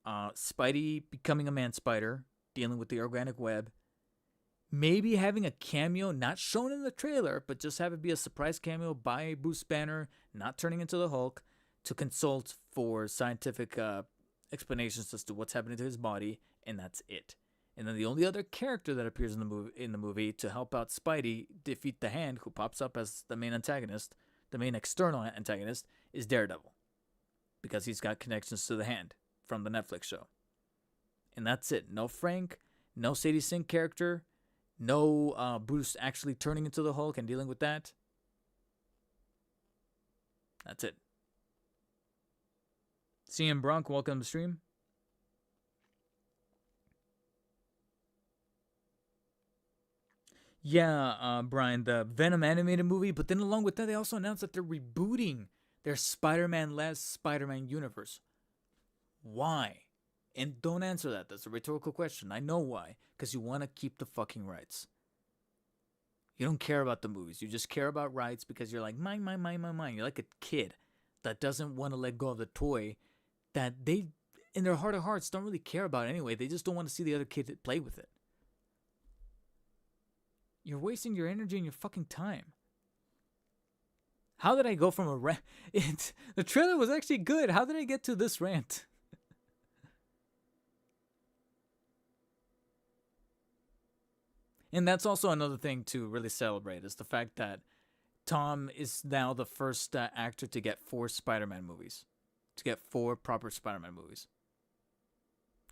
Spidey becoming a man-spider, dealing with the organic web. Maybe having a cameo, not shown in the trailer, but just have it be a surprise cameo by Bruce Banner, not turning into the Hulk, to consult for scientific explanations as to what's happening to his body, and that's it. And then the only other character that appears in the movie to help out Spidey defeat the Hand, who pops up as the main antagonist, the main external antagonist, is Daredevil, because he's got connections to the Hand from the Netflix show. And that's it. No Frank, no Sadie Sink character, no Bruce actually turning into the Hulk and dealing with that. That's it. CM Bronk, welcome to the stream. Yeah, Brian, the Venom animated movie, but then along with that, they also announced that they're rebooting their Spider-Man Last Spider-Man universe. Why? And don't answer that. That's a rhetorical question. I know why. Because you want to keep the fucking rights. You don't care about the movies. You just care about rights because you're like, mine. You're like a kid that doesn't want to let go of the toy that they, in their heart of hearts, don't really care about anyway. They just don't want to see the other kid play with it. You're wasting your energy and your fucking time. How did I go from a rant? The trailer was actually good. How did I get to this rant? And that's also another thing to really celebrate, is the fact that Tom is now the first actor to get 4 Spider-Man movies. To get 4 proper Spider-Man movies.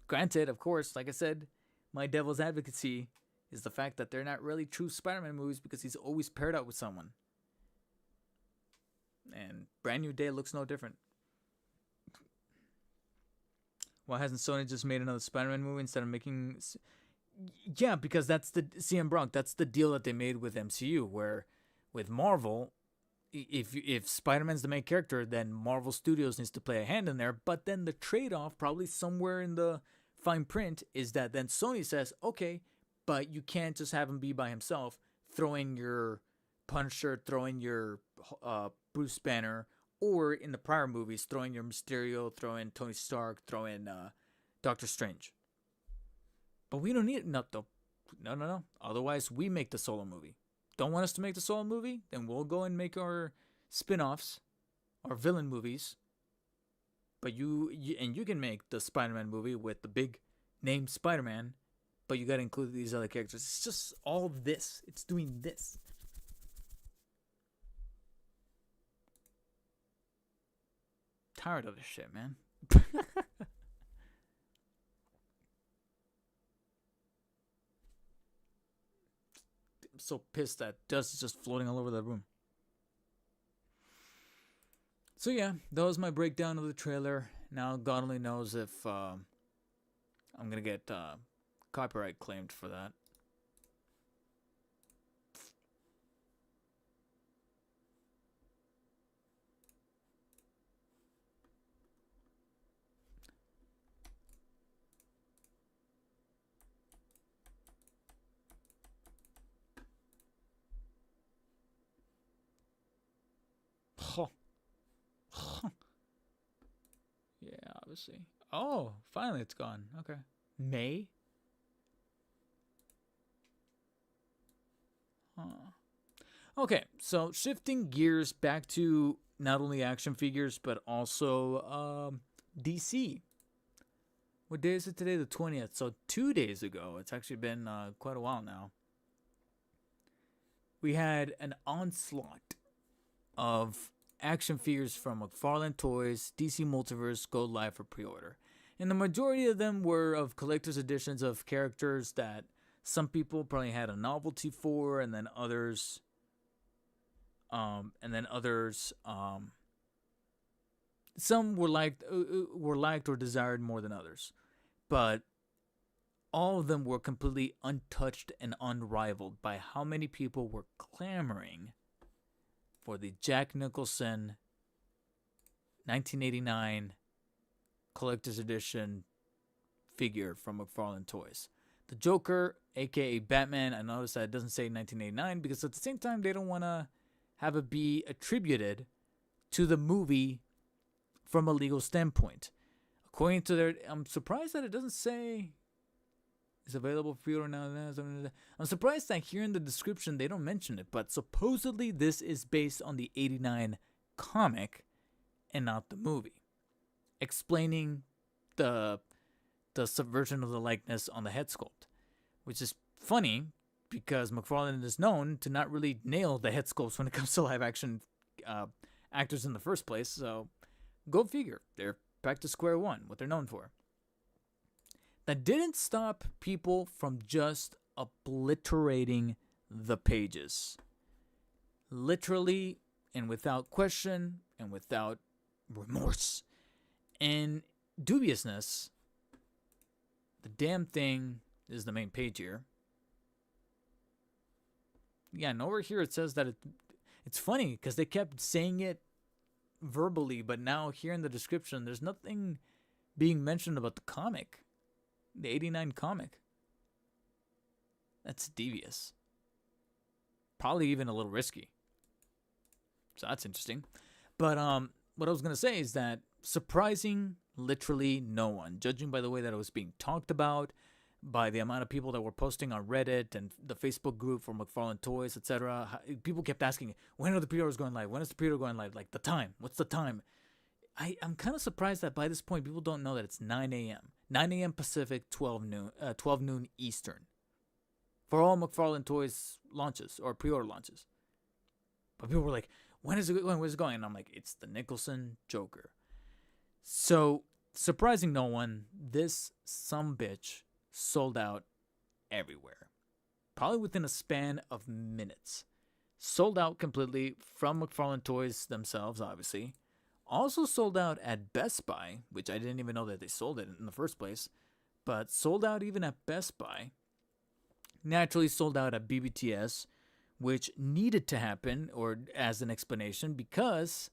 Granted, of course, like I said, my devil's advocacy is the fact that they're not really true Spider-Man movies because he's always paired up with someone. And Brand New Day looks no different. Why hasn't Sony just made another Spider-Man movie instead of making... Yeah, because that's the CM Bronk. That's the deal that they made with MCU, where with Marvel, if Spider-Man's the main character, then Marvel Studios needs to play a hand in there. But then the trade-off, probably somewhere in the fine print, is that then Sony says, okay, but you can't just have him be by himself, throwing your Punisher, throwing your Bruce Banner, or in the prior movies, throwing your Mysterio, throwing Tony Stark, throwing Doctor Strange. But we don't need it. No. Otherwise, we make the solo movie. Don't want us to make the solo movie? Then we'll go and make our spin-offs, our villain movies. But you can make the Spider-Man movie with the big name Spider-Man, but you gotta include these other characters. It's just all this. It's doing this. Tired of this shit, man. I'm so pissed that dust is just floating all over the room. So yeah, that was my breakdown of the trailer. Now God only knows if I'm gonna get copyright claimed for that. Yeah, obviously. Oh, finally it's gone. Okay. May? Huh. Okay, so shifting gears back to not only action figures, but also DC. What day is it today? The 20th. So 2 days ago. It's actually been quite a while now. We had an onslaught of action figures from McFarlane Toys, DC Multiverse go live for pre-order. And the majority of them were of collector's editions of characters that some people probably had a novelty for, and then others some were liked or desired more than others. But all of them were completely untouched and unrivaled by how many people were clamoring for the Jack Nicholson 1989 collector's edition figure from McFarlane Toys. The Joker, aka Batman, I noticed that it doesn't say 1989 because at the same time they don't want to have it be attributed to the movie from a legal standpoint. According to their, I'm surprised that it doesn't say it's available for pre-order now. I'm surprised that here in the description they don't mention it, but supposedly this is based on the 89 comic and not the movie, explaining the subversion of the likeness on the head sculpt, which is funny because McFarlane is known to not really nail the head sculpts when it comes to live action actors in the first place. So go figure, they're back to square one, what they're known for. That didn't stop people from just obliterating the pages. Literally and without question and without remorse and dubiousness. The damn thing is the main page here. Yeah, and over here it says that it's funny because they kept saying it verbally, but now here in the description there's nothing being mentioned about the comic. The 89 comic. That's devious. Probably even a little risky. So that's interesting. But what I was going to say is that surprising literally no one. Judging by the way that it was being talked about, by the amount of people that were posting on Reddit and the Facebook group for McFarlane Toys, etc. People kept asking, when are the pre-orders going live? When is the pre-order going live? Like the time. What's the time? I'm kind of surprised that by this point people don't know that it's 9 a.m. 9 a.m. Pacific, 12 noon Eastern. For all McFarlane Toys launches or pre-order launches. But people were like, when is it going? Where's it going? And I'm like, it's the Nicholson Joker. So, surprising no one, this sumbitch sold out everywhere. Probably within a span of minutes. Sold out completely from McFarlane Toys themselves, obviously. Also sold out at Best Buy, which I didn't even know that they sold it in the first place. But sold out even at Best Buy. Naturally sold out at BBTS, which needed to happen, or as an explanation, because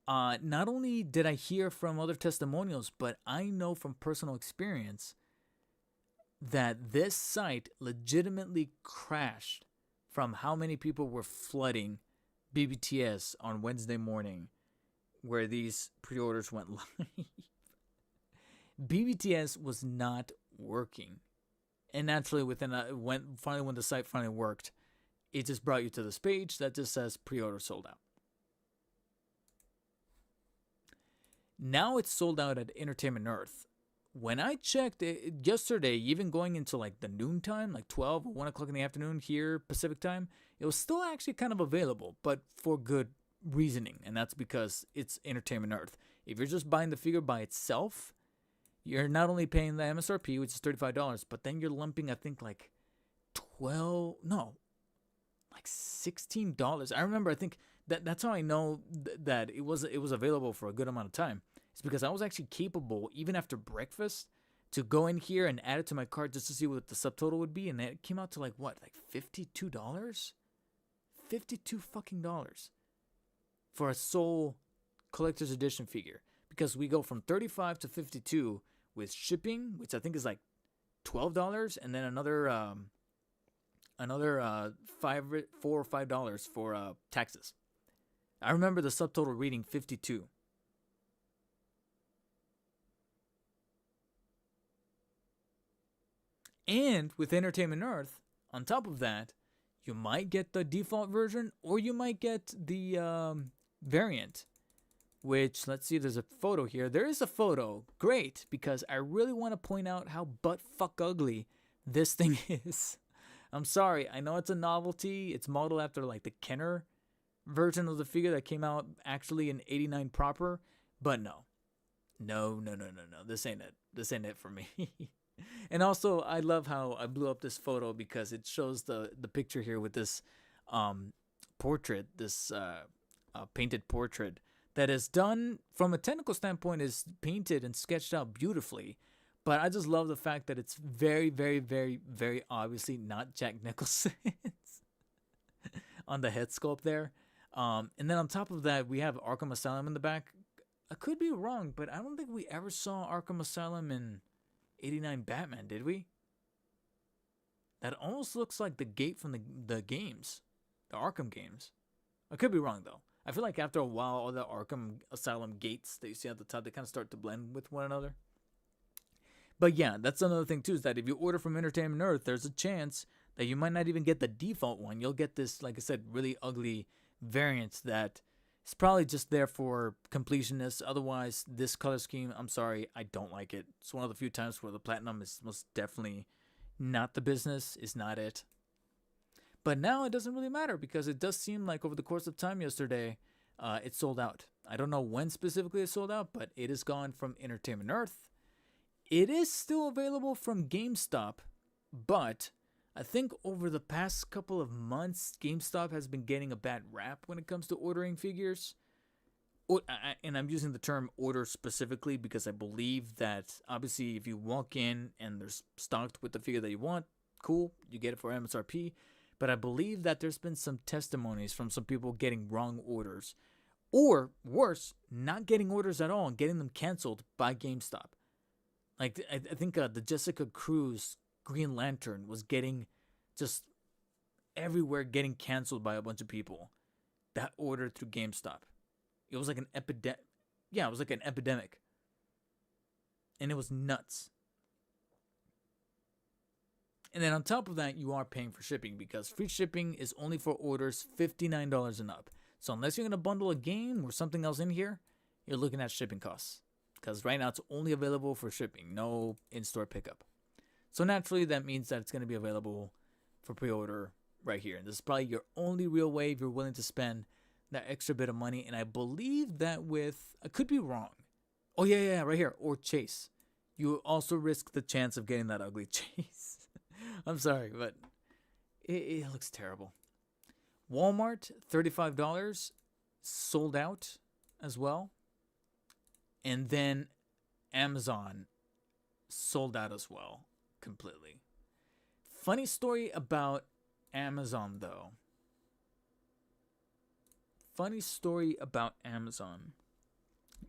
not only did I hear from other testimonials, but I know from personal experience that this site legitimately crashed from how many people were flooding BBTS on Wednesday morning where these pre-orders went live. BBTS was not working. And naturally, when the site finally worked, it just brought you to this page that just says pre-order sold out. Now it's sold out at Entertainment Earth. When I checked it yesterday, even going into like the noon time, like 12 or 1 o'clock in the afternoon here, Pacific time, it was still actually kind of available, but for good reasoning. And that's because it's Entertainment Earth. If you're just buying the figure by itself, you're not only paying the MSRP, which is $35, but then you're lumping, I think, like $16. I remember, I think that's how I know that it was available for a good amount of time. It's because I was actually capable, even after breakfast, to go in here and add it to my cart just to see what the subtotal would be, and it came out to like $52? $52 fucking dollars for a Soul Collector's Edition figure, because we go from 35 to 52 with shipping, which I think is like $12, and then another $4 or $5 for taxes. I remember the subtotal reading 52. And with Entertainment Earth, on top of that, you might get the default version, or you might get the variant. Which, let's see, there's a photo here. There is a photo. Great, because I really want to point out how butt-fuck ugly this thing is. I'm sorry, I know it's a novelty. It's modeled after like the Kenner version of the figure that came out actually in '89 proper. But no. No. This ain't it. This ain't it for me. And also, I love how I blew up this photo because it shows the picture here with this portrait, this painted portrait that is done from a technical standpoint, is painted and sketched out beautifully. But I just love the fact that it's very, very, very, very obviously not Jack Nicholson on the head sculpt there. And then on top of that, we have Arkham Asylum in the back. I could be wrong, but I don't think we ever saw Arkham Asylum in '89 Batman, did we? That almost looks like the gate from the games, the Arkham games. I could be wrong, though. I feel like after a while, all the Arkham Asylum gates that you see at the top, they kind of start to blend with one another. But yeah, that's another thing, too, is that if you order from Entertainment Earth, there's a chance that you might not even get the default one. You'll get this, like I said, really ugly variant that is probably just there for completionists. Otherwise, this color scheme, I'm sorry, I don't like it. It's one of the few times where the platinum is most definitely not the business, is not it. But now it doesn't really matter, because it does seem like over the course of time yesterday, it sold out. I don't know when specifically it sold out, but it is gone from Entertainment Earth. It is still available from GameStop, but I think over the past couple of months, GameStop has been getting a bad rap when it comes to ordering figures. And I'm using the term order specifically because I believe that obviously if you walk in and they're stocked with the figure that you want, cool, you get it for MSRP. But I believe that there's been some testimonies from some people getting wrong orders. Or worse, not getting orders at all and getting them canceled by GameStop. Like, I think the Jessica Cruz Green Lantern was getting just everywhere getting canceled by a bunch of people that ordered through GameStop. It was like an epidemic. Yeah, it was like an epidemic. And it was nuts. And then on top of that, you are paying for shipping, because free shipping is only for orders $59 and up. So unless you're going to bundle a game or something else in here, you're looking at shipping costs. Because right now it's only available for shipping, no in-store pickup. So naturally, that means that it's going to be available for pre-order right here. And this is probably your only real way if you're willing to spend that extra bit of money. And I believe that with, I could be wrong. Oh, yeah, right here. Or Chase. You also risk the chance of getting that ugly Chase. I'm sorry, but it looks terrible. Walmart, $35, sold out as well. And then Amazon sold out as well, completely. Funny story about Amazon, though. Funny story about Amazon.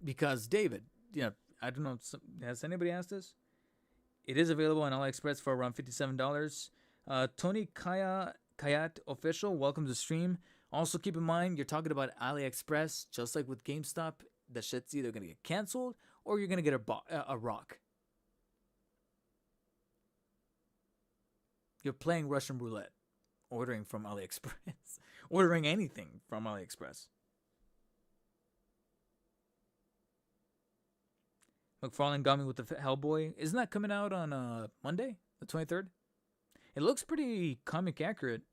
Because David, I don't know, has anybody asked this? It is available on AliExpress for around $57. Tony Kayat official, welcome to the stream. Also, keep in mind you're talking about AliExpress, just like with GameStop. The shit's either gonna get canceled or you're gonna get a rock. You're playing Russian roulette, ordering from AliExpress, ordering anything from AliExpress. McFarlane got me with the Hellboy. Isn't that coming out on Monday, the 23rd? It looks pretty comic accurate.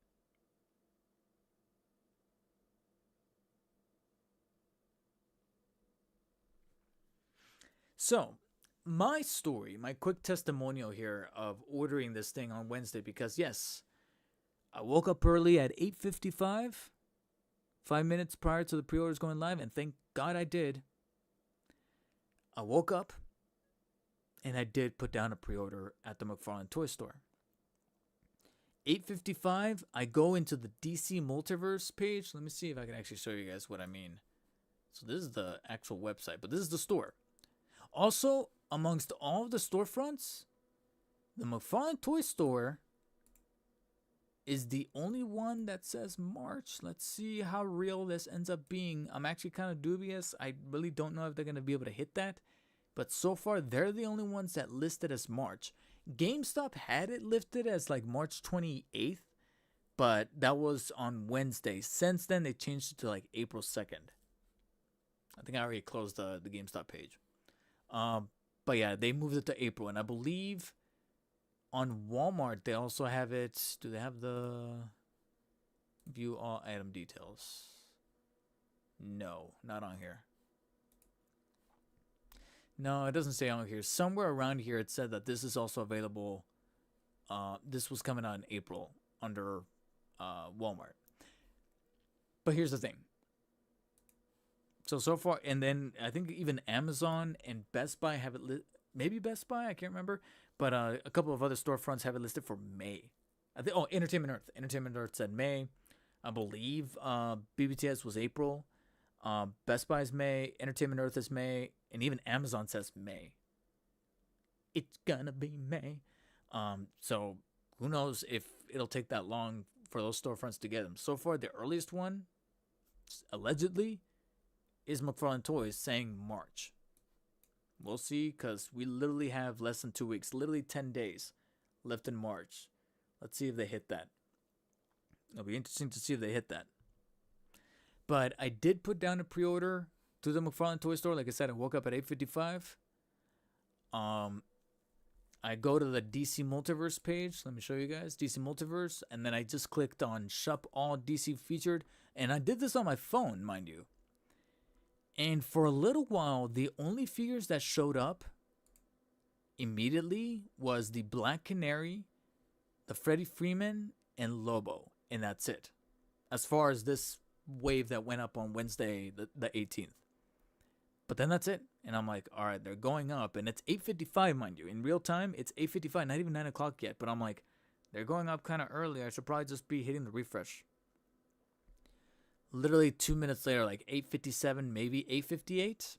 So, my story, my quick testimonial here of ordering this thing on Wednesday, because yes, I woke up early at 8:55, 5 minutes prior to the pre-orders going live, and thank God I did. I woke up and I did put down a pre-order at the McFarlane toy store. 8:55, I go into the DC Multiverse page. Let me see if I can actually show you guys what I mean. So this is the actual website, but this is the store. Also, amongst all of the storefronts, the McFarlane toy store is the only one that says March. Let's see how real this ends up being. I'm actually kind of dubious. I really don't know if they're going to be able to hit that. But so far, they're the only ones that listed as March. GameStop had it listed as like March 28th, but that was on Wednesday. Since then, they changed it to like April 2nd. I think I already closed the GameStop page. But yeah, they moved it to April. And I believe on Walmart, they also have it. Do they have the view all item details? No, not on here. No, it doesn't say on here. Somewhere around here, it said that this is also available. This was coming out in April under Walmart. But here's the thing. So far, and then I think even Amazon and Best Buy have it maybe Best Buy, I can't remember, but a couple of other storefronts have it listed for May. I think Entertainment Earth said May. I believe BBTS was April. Best Buy is May, Entertainment Earth is May, and even Amazon says May. It's gonna be May. So who knows if it'll take that long for those storefronts to get them. So far, the earliest one, allegedly, is McFarlane Toys saying March. We'll see, because we literally have less than 2 weeks, literally 10 days left in March. Let's see if they hit that. It'll be interesting to see if they hit that. But I did put down a pre-order to the McFarlane Toy Store. Like I said, I woke up at 8:55. I go to the DC Multiverse page. Let me show you guys. DC Multiverse. And then I just clicked on Shop All DC Featured. And I did this on my phone, mind you. And for a little while, the only figures that showed up immediately was the Black Canary, the Freddie Freeman, and Lobo. And that's it. As far as this wave that went up on Wednesday, the 18th. But then that's it. And I'm like, all right, they're going up. And it's 8:55, mind you. In real time, it's 8:55, not even 9 o'clock yet. But I'm like, they're going up kind of early. I should probably just be hitting the refresh. Literally 2 minutes later, like 8:57, maybe 8:58.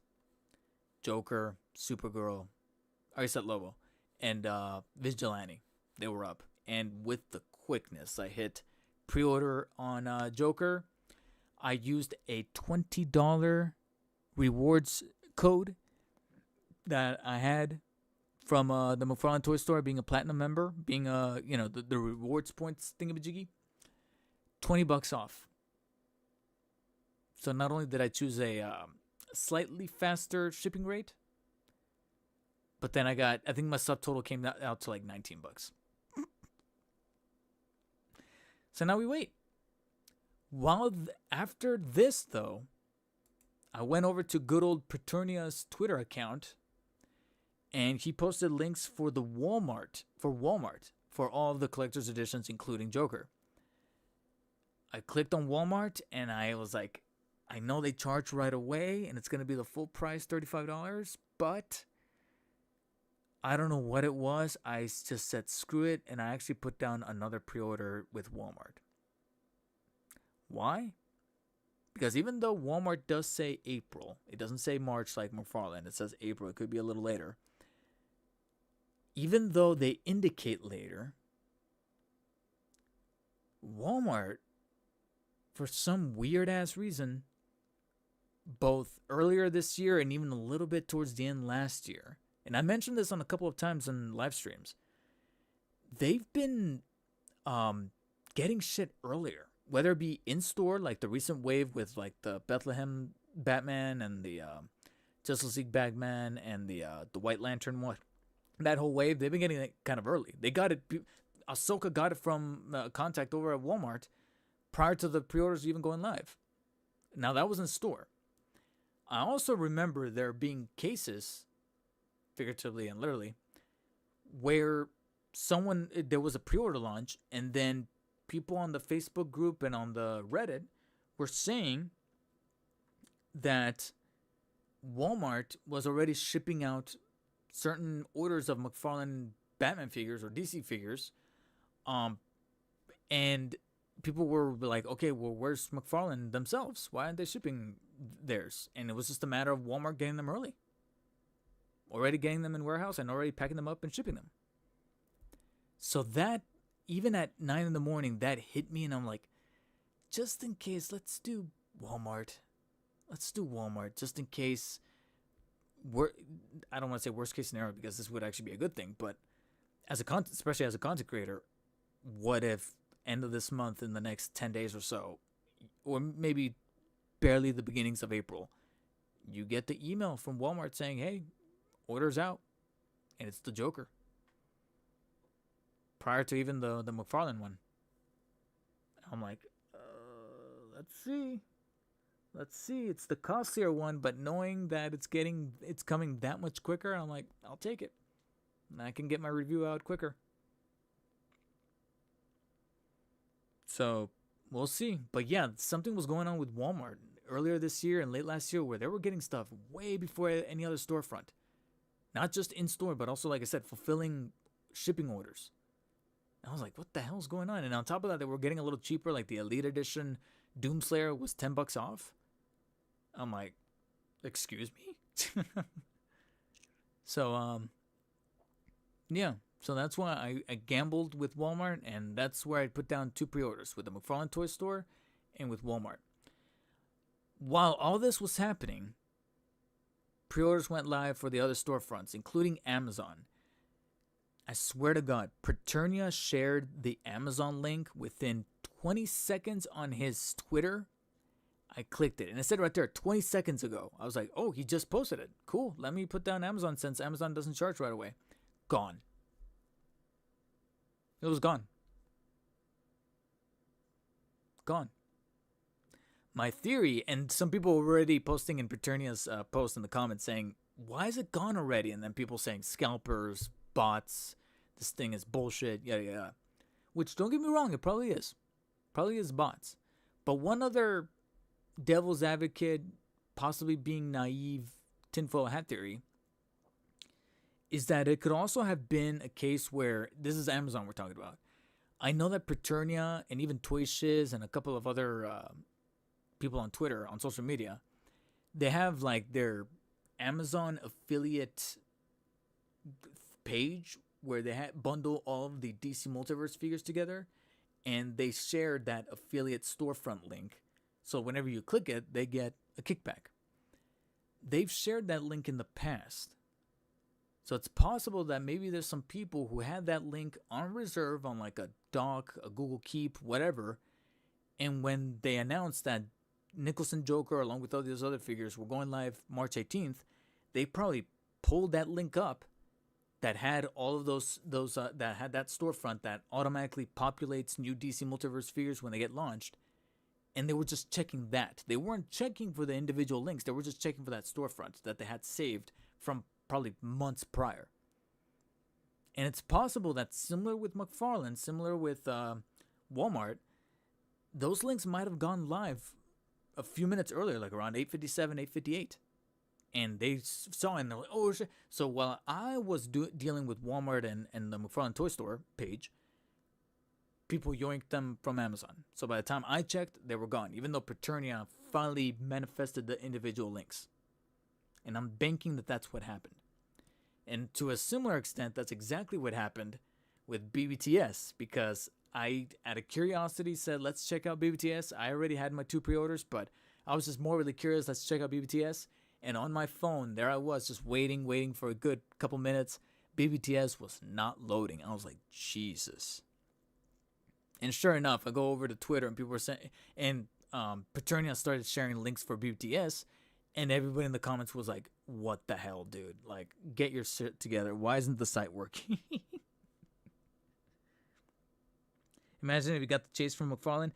Joker, Supergirl, I already said Lobo, and Vigilante. They were up. And with the quickness, I hit pre-order on Joker. I used a $20 rewards code that I had from the McFarlane Toy Store, being a platinum member, being the rewards points thingamajiggy. $20 off. So not only did I choose a slightly faster shipping rate, but then I think my subtotal came out to like $19. So now we wait. After this, though, I went over to good old Peternia's Twitter account, and he posted links for Walmart for all of the collector's editions, including Joker. I clicked on Walmart, and I was like, I know they charge right away, and it's going to be the full price, $35, but I don't know what it was. I just said, screw it, and I actually put down another pre-order with Walmart. Why? Because even though Walmart does say April, it doesn't say March like McFarlane. It says April. It could be a little later. even though they indicate later, Walmart, for some weird ass reason, both earlier this year and even a little bit towards the end last year, and I mentioned this on a couple of times in live streams, they've been getting shit earlier, whether it be in store, like the recent wave with like the Bethlehem Batman and the Justice League Batman and the White Lantern one. That whole wave, they've been getting it kind of early. They got it. Ahsoka got it from contact over at Walmart prior to the pre-orders even going live. Now that was in store. I also remember there being cases, figuratively and literally, where there was a pre-order launch, and then people on the Facebook group and on the Reddit were saying that Walmart was already shipping out certain orders of McFarlane Batman figures or DC figures, and people were like, okay, well, where's McFarlane themselves? Why aren't they shipping theirs? And it was just a matter of Walmart getting them early, already getting them in warehouse and already packing them up and shipping them. So that, even at 9 in the morning, that hit me, and I'm like, just in case, let's do Walmart. Let's do Walmart, just in case. I don't want to say worst case scenario, because this would actually be a good thing, but especially as a content creator, what if end of this month, in the next 10 days or so, or maybe barely the beginnings of April, you get the email from Walmart saying, hey, order's out, and it's the Joker, prior to even the McFarlane one. I'm like, let's see. It's the costlier one, but knowing that it's coming that much quicker, I'm like, I'll take it. And I can get my review out quicker. So we'll see. But yeah, something was going on with Walmart earlier this year and late last year where they were getting stuff way before any other storefront. Not just in store, but also, like I said, fulfilling shipping orders. And I was like, what the hell's going on? And on top of that, they were getting a little cheaper. Like the Elite Edition Doomslayer was $10 off. I'm like, excuse me? So, yeah. So that's why I gambled with Walmart, and that's where I put down 2 pre-orders, with the McFarlane Toy Store and with Walmart. While all this was happening, pre-orders went live for the other storefronts, including Amazon. I swear to God, Paternia shared the Amazon link within 20 seconds on his Twitter. I clicked it, and it said right there, 20 seconds ago. I was like, oh, he just posted it. Cool, let me put down Amazon, since Amazon doesn't charge right away. Gone. It was gone. Gone. My theory, and some people were already posting in Paternia's post in the comments saying, why is it gone already? And then people saying scalpers, bots, this thing is bullshit, yada yada. Which, don't get me wrong, it probably is. Probably is bots. But one other devil's advocate, possibly being naive, tinfoil hat theory, is that it could also have been a case where, this is Amazon we're talking about. I know that Paternia and even Toy Shiz and a couple of other people on Twitter, on social media, they have like their Amazon affiliate page where they bundle all of the DC Multiverse figures together, and they share that affiliate storefront link. So whenever you click it, they get a kickback. They've shared that link in the past. So it's possible that maybe there's some people who had that link on reserve on like a doc, a Google Keep, whatever. And when they announced that Nicholson Joker, along with all these other figures, were going live March 18th, they probably pulled that link up that had all of those that had that storefront that automatically populates new DC Multiverse figures when they get launched. And they were just checking that. They weren't checking for the individual links. They were just checking for that storefront that they had saved from probably months prior. And it's possible that similar with McFarlane, similar with Walmart, those links might have gone live a few minutes earlier, like around 8:57, 8:58. And they saw it and they're like, oh shit. So while I was dealing with Walmart and the McFarlane Toy Store page, people yoinked them from Amazon. So by the time I checked, they were gone, even though Paternia finally manifested the individual links. And I'm banking that that's what happened. And to a similar extent, that's exactly what happened with BBTS, because I, out of curiosity, said, let's check out BBTS. I already had my 2 pre-orders, but I was just more really curious. Let's check out BBTS. And on my phone, there I was just waiting for a good couple minutes. BBTS was not loading. I was like, Jesus. And sure enough, I go over to Twitter and people were saying, and Paternia started sharing links for BBTS. And everybody in the comments was like, what the hell, dude? Like, get your shit together. Why isn't the site working? Imagine if you got the chase from McFarlane.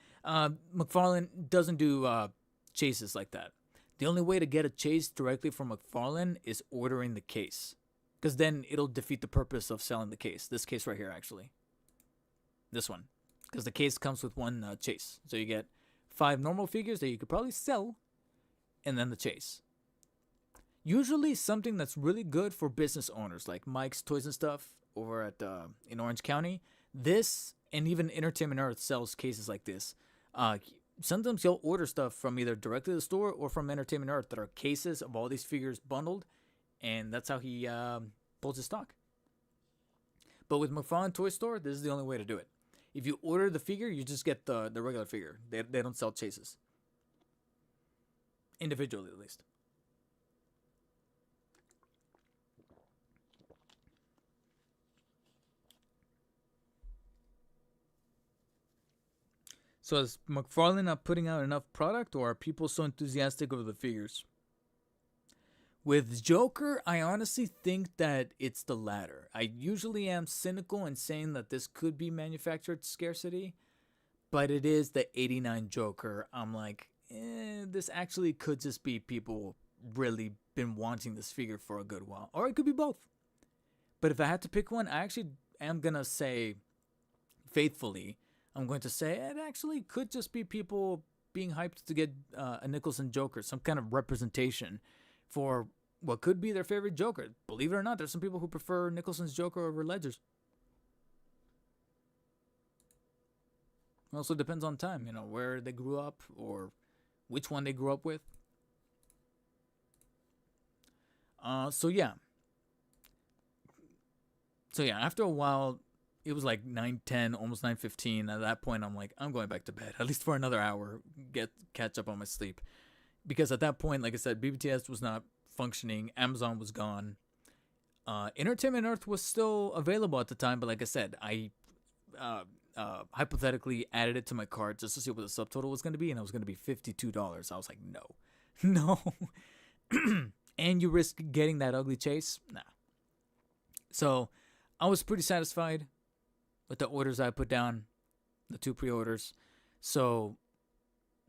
McFarlane doesn't do chases like that. The only way to get a chase directly from McFarlane is ordering the case. Because then it'll defeat the purpose of selling the case. This case right here, actually. This one. Because the case comes with 1 chase. So you get 5 normal figures that you could probably sell. And then the chase. Usually something that's really good for business owners. Like Mike's Toys and Stuff over at in Orange County. This, and even Entertainment Earth, sells cases like this. Sometimes he'll order stuff from either directly to the store or from Entertainment Earth that are cases of all these figures bundled. And that's how he pulls his stock. But with McFarlane Toy Store, this is the only way to do it. If you order the figure, you just get the regular figure. They don't sell chases. Individually, at least. So is McFarlane not putting out enough product, or are people so enthusiastic over the figures? With Joker, I honestly think that it's the latter. I usually am cynical in saying that this could be manufactured scarcity, but it is the 89 Joker. I'm like, this actually could just be people really been wanting this figure for a good while. Or it could be both. But if I had to pick one, I actually am going to say, faithfully, I'm going to say it actually could just be people being hyped to get a Nicholson Joker, some kind of representation for what could be their favorite Joker. Believe it or not, there's some people who prefer Nicholson's Joker over Ledger's. It also depends on time, where they grew up or which one they grew up with. So yeah, after a while, it was like 9:10, almost 9:15. At that point, I'm like, I'm going back to bed, at least for another hour, catch up on my sleep. Because at that point, like I said, BBTS was not functioning. Amazon was gone. Entertainment Earth was still available at the time, but like I said, I hypothetically added it to my cart just to see what the subtotal was going to be, and it was going to be $52. I was like, no. And you risk getting that ugly chase? Nah. So I was pretty satisfied with the orders I put down, the 2 pre-orders. So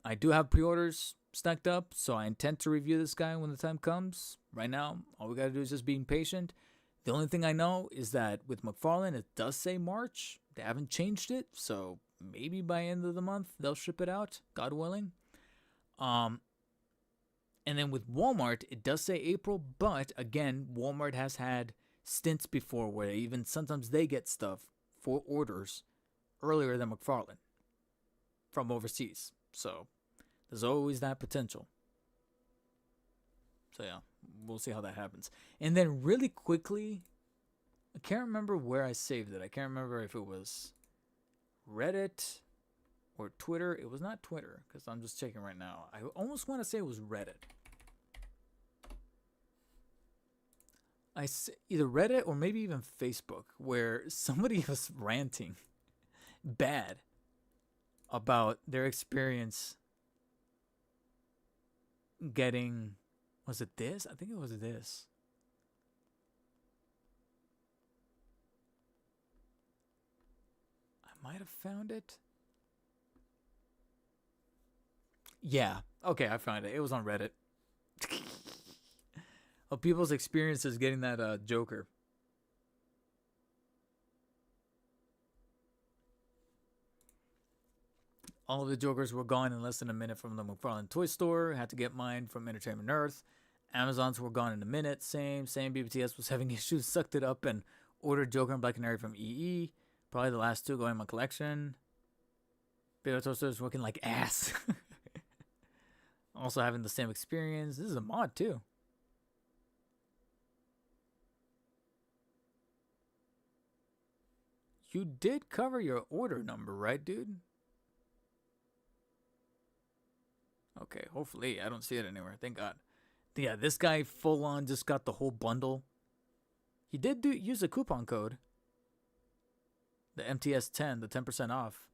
I do have pre-orders stacked up, so I intend to review this guy when the time comes. Right now, all we got to do is just being patient. The only thing I know is that with McFarlane, it does say March. They haven't changed it, so maybe by end of the month, they'll ship it out, God willing. And then with Walmart, it does say April, but again, Walmart has had stints before where even sometimes they get stuff for orders earlier than McFarlane from overseas. So there's always that potential. So yeah, we'll see how that happens. And then really quickly, I can't remember where I saved it. I can't remember if it was Reddit or Twitter. It was not Twitter, because I'm just checking right now. I almost want to say it was Reddit. Either Reddit or maybe even Facebook, where somebody was ranting bad about their experience getting, was it this? I think it was this. I might have found it. Yeah. Okay, I found it. It was on Reddit. Of people's experiences getting that Joker. All of the Jokers were gone in less than a minute from the McFarlane Toy Store. Had to get mine from Entertainment Earth. Amazon's were gone in a minute. Same. BBTS was having issues. Sucked it up and ordered Joker and Black Canary from EE. Probably the last 2 going in my collection. Baby Toaster's working like ass. Also having the same experience. This is a mod too. You did cover your order number, right, dude? Okay, hopefully. I don't see it anywhere. Thank God. Yeah, this guy full on just got the whole bundle. He did use a coupon code. The MTS10, the 10% off.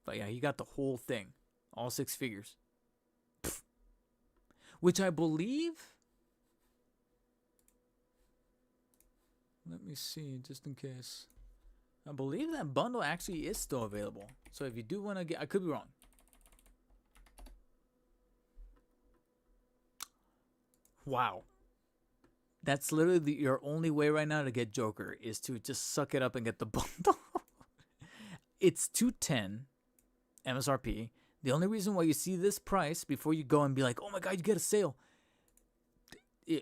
But yeah, he got the whole thing. All 6 figures. Pfft. Which I believe... Let me see, just in case. I believe that bundle actually is still available. So if you do want to get... I could be wrong. Wow. That's literally your only way right now to get Joker is to just suck it up and get the bundle. It's $210 MSRP. The only reason why you see this price before you go and be like, oh my God, you get a sale.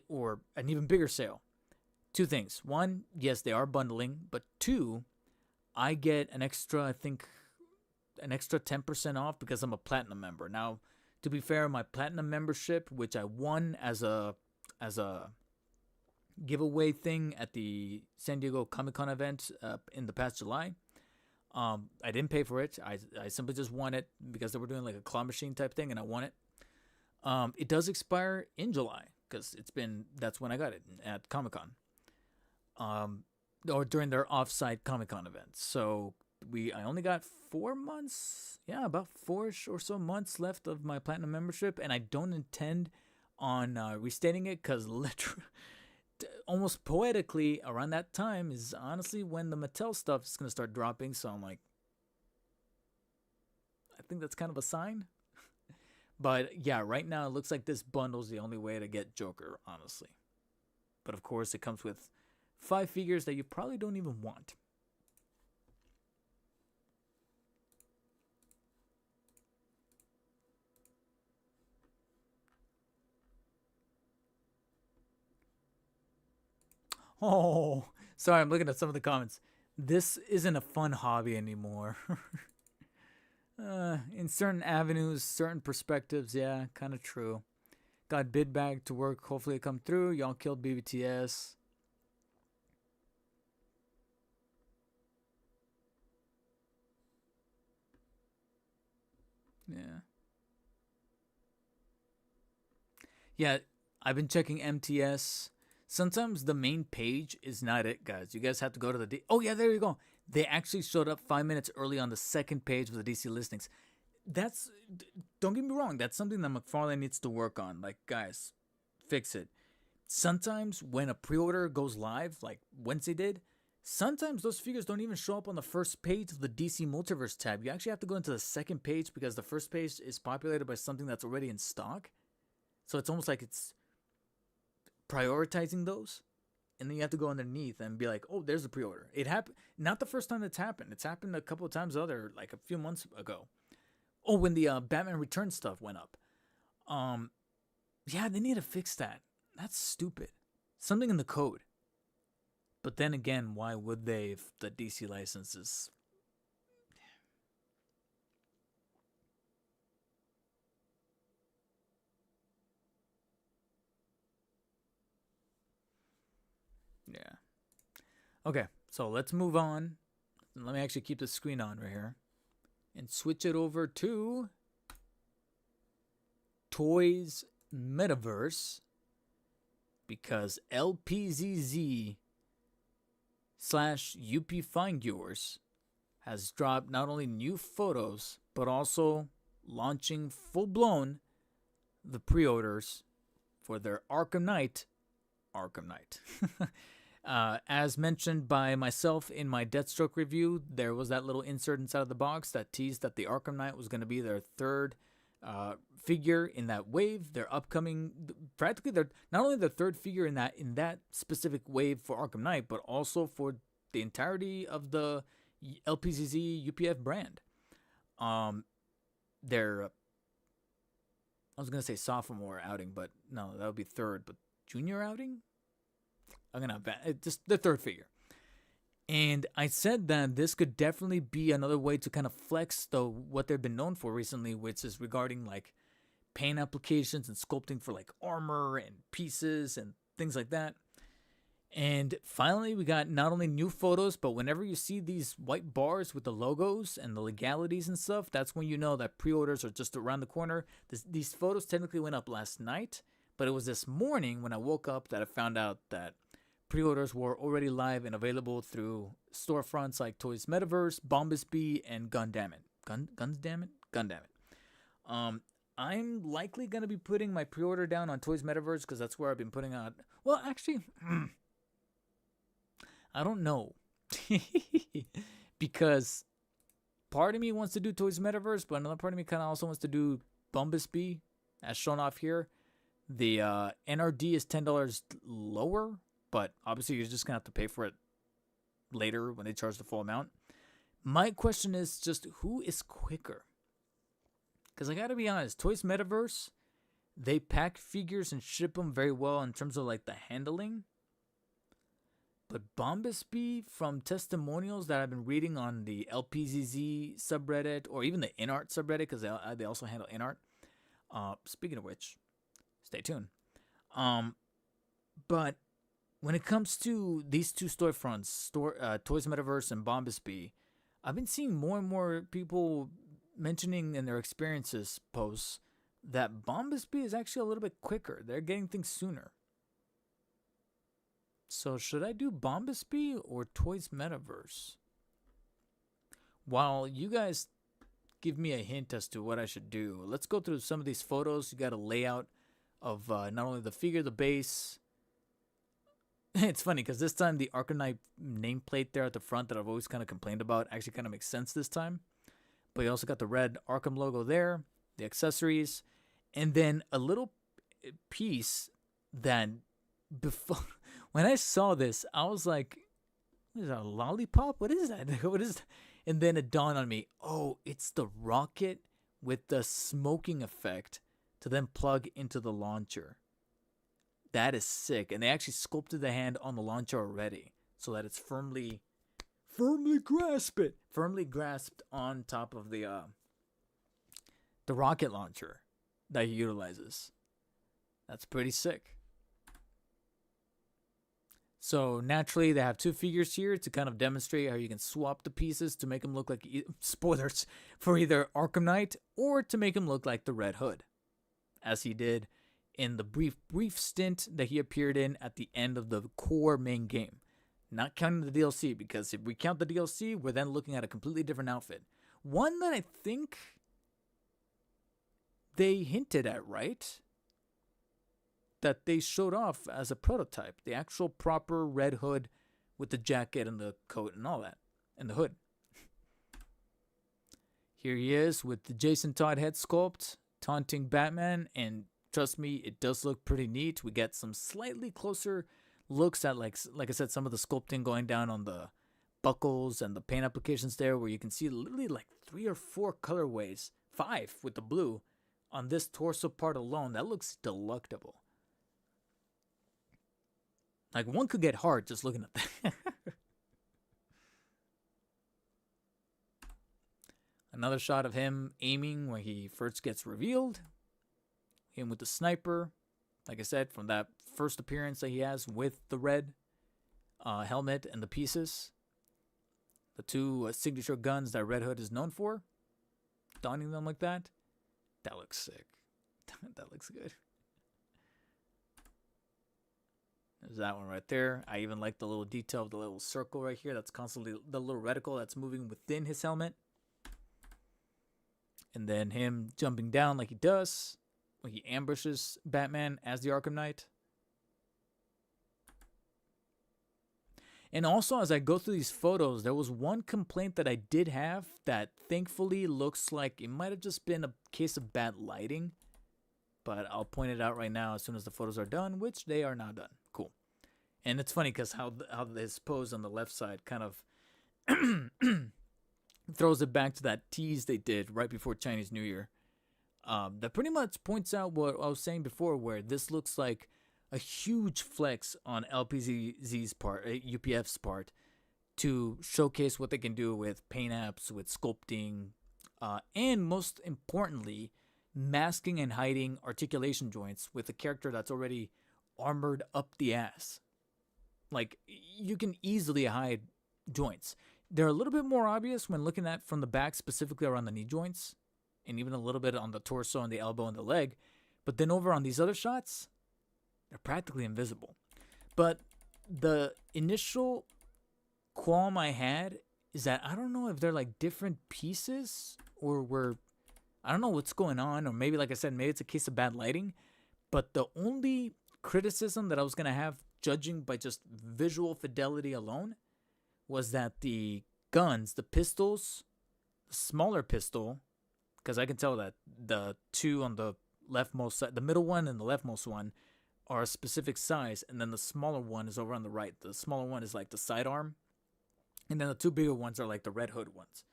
Or an even bigger sale. 2 things. 1, yes, they are bundling. But 2, I get an extra, I think, an extra 10% off because I'm a platinum member. Now, to be fair, my platinum membership, which I won as a giveaway thing at the San Diego Comic-Con event in the past July, I didn't pay for it. I simply just won it because they were doing like a claw machine type thing, and I won it. It does expire in July because that's when I got it at Comic-Con, or during their off-site Comic-Con events. So I only got 4 months, about 4-ish or so months left of my platinum membership, and I don't intend on restating it because literally, almost poetically, around that time is honestly when the Mattel stuff is going to start dropping. So I'm like, I think that's kind of a sign. But yeah, right now it looks like this bundle's the only way to get Joker, honestly. But of course, it comes with 5 figures that you probably don't even want. Oh, sorry, I'm looking at some of the comments. This isn't a fun hobby anymore. In certain avenues, certain perspectives, yeah, kind of true. Got bid bag to work. Hopefully it come through. Y'all killed BBTS. Yeah. Yeah, I've been checking MTS. Sometimes the main page is not it, guys. You guys have to go to the... Oh, yeah, there you go. They actually showed up 5 minutes early on the second page of the DC listings. That's... Don't get me wrong. That's something that McFarlane needs to work on. Like, guys, fix it. Sometimes when a pre-order goes live, like Wednesday did, sometimes those figures don't even show up on the first page of the DC Multiverse tab. You actually have to go into the second page because the first page is populated by something that's already in stock. So it's almost like it's prioritizing those, and then you have to go underneath and be like, oh, there's a pre-order. It happened, not the first time it's happened. It's happened a couple of times like a few months ago. Oh, when the Batman Returns stuff went up. Yeah, they need to fix that. That's stupid. Something in the code. But then again, why would they if the DC license is... Yeah. Okay, so let's move on. Let me actually keep the screen on right here. And switch it over to Toys Metaverse. Because LPZZ / UP Find Yours has dropped not only new photos, but also launching full-blown the pre-orders for their Arkham Knight. As mentioned by myself in my Deathstroke review, there was that little insert inside of the box that teased that the Arkham Knight was going to be their third figure in that wave. Their upcoming, practically, they're not only the third figure in that specific wave for Arkham Knight, but also for the entirety of the LPZZ UPF brand. Their, I was gonna say sophomore outing, but no, that would be third. But junior outing, just the third figure. And I said that this could definitely be another way to kind of flex what they've been known for recently, which is regarding like paint applications and sculpting for like armor and pieces and things like that. And finally, we got not only new photos, but whenever you see these white bars with the logos and the legalities and stuff, that's when you know that pre-orders are just around the corner. These photos technically went up last night, but it was this morning when I woke up that I found out that pre-orders were already live and available through storefronts like Toys Metaverse, Bombas Bee, and Gundammit. Gundammit. I'm likely going to be putting my pre-order down on Toys Metaverse because that's where I've been putting out... Well, actually... I don't know. Because part of me wants to do Toys Metaverse, but another part of me kind of also wants to do Bombas Bee, as shown off here. The NRD is $10 lower, but obviously you're just going to have to pay for it later when they charge the full amount. My question is just, who is quicker? Because I got to be honest, Toys Metaverse, they pack figures and ship them very well in terms of like the handling. But Bombas Bee, from testimonials that I've been reading on the LPZZ subreddit, or even the InArt subreddit, because they also handle InArt. Speaking of which, stay tuned. But when it comes to these two storefronts, Toys Metaverse and Bombas Bee, I've been seeing more and more people mentioning in their experiences posts that Bombas Bee is actually a little bit quicker. They're getting things sooner. So should I do Bombas Bee or Toys Metaverse? While you guys give me a hint as to what I should do, let's go through some of these photos. You got a layout of not only the figure, the base. It's funny because this time the Arkham Knight nameplate there at the front that I've always kind of complained about actually kind of makes sense this time. But you also got the red Arkham logo there, the accessories, and then a little piece that before... When I saw this, I was like, "Is that a lollipop? What is that? What is that?" And then it dawned on me, oh, it's the rocket with the smoking effect to then plug into the launcher. That is sick. And they actually sculpted the hand on the launcher already so that it's firmly grasped on top of the rocket launcher that he utilizes. That's pretty sick. So naturally, they have two figures here to kind of demonstrate how you can swap the pieces to make them look like, spoilers, for either Arkham Knight or to make him look like the Red Hood, as he did in the brief stint that he appeared in at the end of the core main game. Not counting the DLC, because if we count the DLC, we're then looking at a completely different outfit. One that I think they hinted at, right? That they showed off as a prototype. The actual proper Red Hood with the jacket and the coat and all that. And the hood. Here he is with the Jason Todd head sculpt, taunting Batman. And trust me, it does look pretty neat. We get some slightly closer looks at, like I said, some of the sculpting going down on the buckles and the paint applications there, where you can see literally like 3 or 4 colorways, 5 with the blue, on this torso part alone. That looks delectable. Like, one could get hard just looking at that. Another shot of him aiming when he first gets revealed. Him with the sniper. Like I said, from that first appearance that he has with the red helmet and the pieces. The two signature guns that Red Hood is known for. Donning them like that. That looks sick. That looks good. There's that one right there. I even like the little detail of the little circle right here. That's constantly the little reticle that's moving within his helmet. And then him jumping down like he does when he ambushes Batman as the Arkham Knight. And also, as I go through these photos, there was one complaint that I did have that thankfully looks like it might have just been a case of bad lighting. But I'll point it out right now as soon as the photos are done, which they are now done. Cool. And it's funny because how this pose on the left side kind of throws it back to that tease they did right before Chinese New Year. That pretty much points out what I was saying before, where this looks like a huge flex on LPZZ's part, UPF's part, to showcase what they can do with paint apps, with sculpting, and most importantly, masking and hiding articulation joints with a character that's already armored up the ass. Like, you can easily hide joints. They're a little bit more obvious when looking at from the back, specifically around the knee joints, and even a little bit on the torso and the elbow and the leg. But then over on these other shots, they're practically invisible. But the initial qualm I had is that I don't know if they're like different pieces or I don't know what's going on, or maybe, like I said, maybe it's a case of bad lighting. But the only criticism that I was going to have, judging by just visual fidelity alone, was that the guns, the pistols, the smaller pistol, because I can tell that the two on the leftmost side, the middle one and the leftmost one, are a specific size, and then the smaller one is over on the right. The smaller one is like the sidearm, and then the two bigger ones are like the Red Hood ones.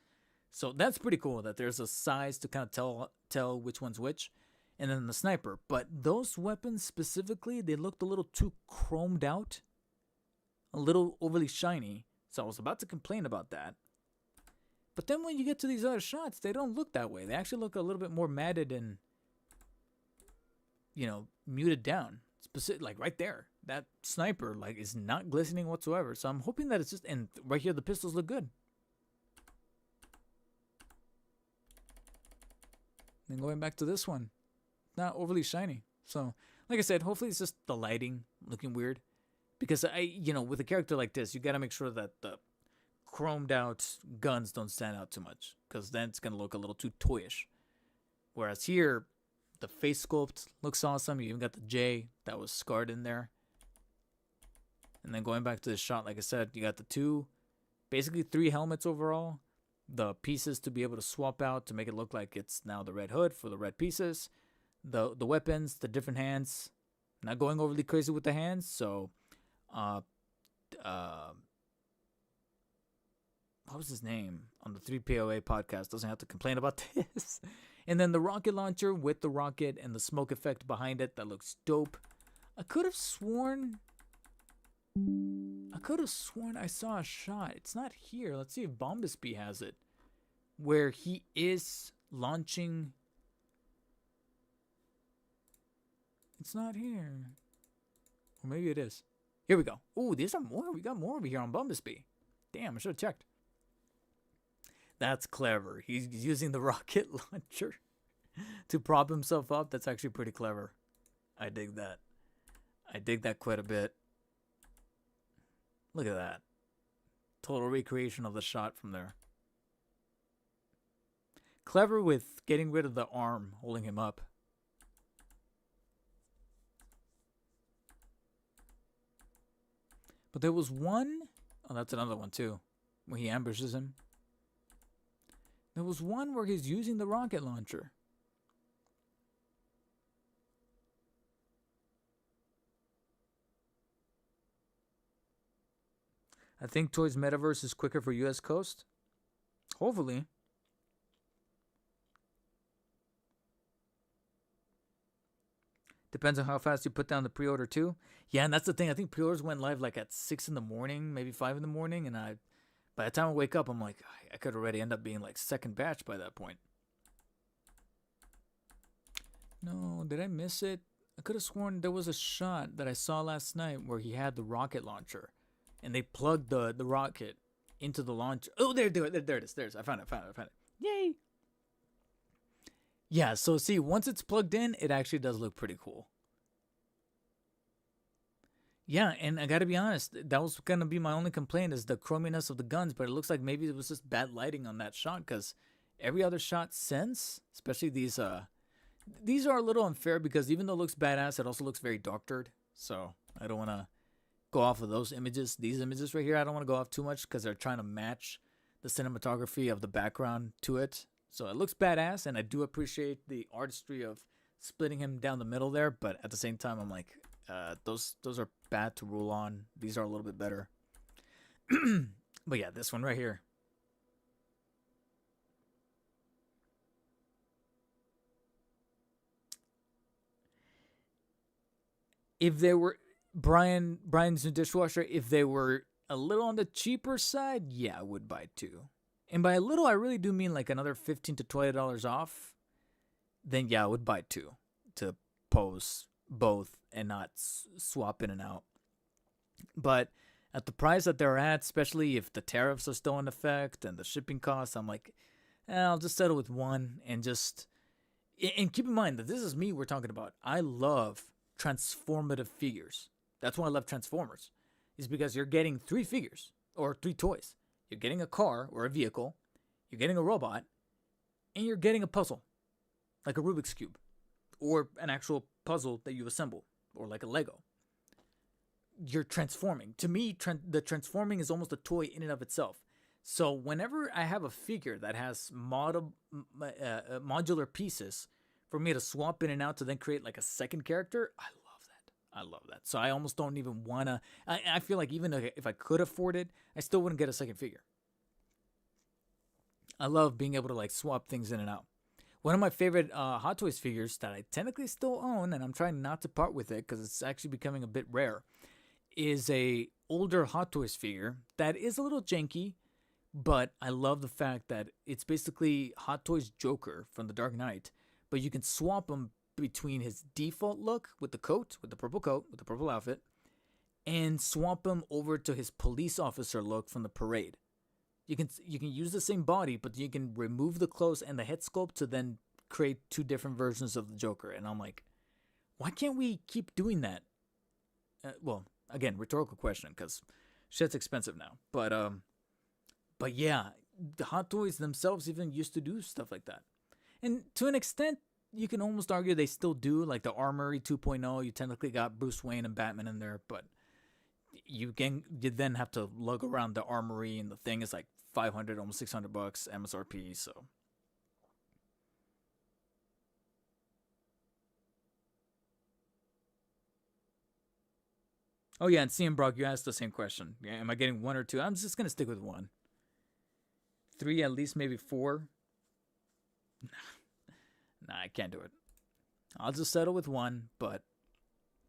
So that's pretty cool that there's a size to kind of tell which one's which. And then the sniper. But those weapons specifically, they looked a little too chromed out, a little overly shiny. So I was about to complain about that. But then when you get to these other shots, they don't look that way. They actually look a little bit more matted and, muted down. Like right there, that sniper like is not glistening whatsoever. So I'm hoping that it's just, and right here the pistols look good. Then going back to this one, not overly shiny. So like I said, hopefully it's just the lighting looking weird, because with a character like this, you got to make sure that the chromed out guns don't stand out too much, because then it's gonna look a little too toyish. Whereas here, the face sculpt looks awesome. You even got the J that was scarred in there. And then going back to the shot, like I said, you got the basically three helmets overall. The pieces to be able to swap out to make it look like it's now the Red Hood for the red pieces. The weapons, the different hands. Not going overly crazy with the hands. So, what was his name on the 3POA podcast? Doesn't have to complain about this. And then the rocket launcher with the rocket and the smoke effect behind it. That looks dope. I could have sworn I saw a shot. It's not here. Let's see if Bombasby has it. Where he is launching. It's not here. Or maybe it is. Here we go. Ooh, these are more. We got more over here on Bombasby. Damn, I should have checked. That's clever. He's using the rocket launcher to prop himself up. That's actually pretty clever. I dig that. I dig that quite a bit. Look at that. Total recreation of the shot from there. Clever with getting rid of the arm holding him up. But there was one. Oh, that's another one too. Where he ambushes him. There was one where he's using the rocket launcher. I think Toys Metaverse is quicker for US Coast. Hopefully. Depends on how fast you put down the pre-order too. Yeah, and that's the thing. I think pre-orders went live like at 6 in the morning, maybe 5 in the morning, and by the time I wake up, I'm like, I could already end up being like second batch by that point. No, did I miss it? I could have sworn there was a shot that I saw last night where he had the rocket launcher, and they plugged the rocket into the launcher. Oh, there it is. I found it. Yay! Yeah, so see, once it's plugged in, it actually does look pretty cool. Yeah, and I gotta be honest, that was gonna be my only complaint, is the chrominess of the guns, but it looks like maybe it was just bad lighting on that shot, because every other shot since, especially these are a little unfair, because even though it looks badass, it also looks very doctored, so I don't want to go off of those images. These images right here, I don't want to go off too much, because they're trying to match the cinematography of the background to it. So it looks badass, and I do appreciate the artistry of splitting him down the middle there, but at the same time, I'm like, those are bad to rule on. These are a little bit better. But yeah, this one right here. If they were Brian's new dishwasher, if they were a little on the cheaper side, yeah, I would buy two. And by a little, I really do mean like another $15 to $20 off. Then yeah, I would buy two to pose both and not swap in and out. But At the price that they're at, especially if the tariffs are still in effect and the shipping costs, I'm like, I'll just settle with one and just. And keep in mind that this is me we're talking about. I love transformative figures. That's why I love Transformers. Is because you're getting three figures or three toys. You're getting a car or a vehicle, you're getting a robot, and you're getting a puzzle, like a Rubik's Cube, or an actual puzzle that you assemble, or like a Lego. You're transforming. To me, the transforming is almost a toy in and of itself. So whenever I have a figure that has modular pieces for me to swap in and out to then create like a second character, I love that. I love that. So I almost don't even want to. I feel like even if I could afford it, I still wouldn't get a second figure. I love being able to like swap things in and out. One of my favorite Hot Toys figures that I technically still own, and I'm trying not to part with it because it's actually becoming a bit rare, is a older Hot Toys figure that is a little janky, but I love the fact that it's basically Hot Toys Joker from The Dark Knight, but you can swap him between his default look with the coat, with the purple outfit, and swap him over to his police officer look from the parade. You can use the same body, but you can remove the clothes and the head sculpt to then create two different versions of the Joker. And I'm like, why can't we keep doing that? Well, again, rhetorical question because shit's expensive now. But yeah, the Hot Toys themselves even used to do stuff like that. And to an extent, you can almost argue they still do. Like the Armory 2.0, you technically got Bruce Wayne and Batman in there, but you then have to lug around the Armory, and the thing is like $500, almost $600 MSRP. So oh yeah, and CM Brock, you asked the same question. Yeah, am I getting one or two? I'm just gonna stick with one. Three, at least, maybe four. Nah, I can't do it. I'll just settle with one. But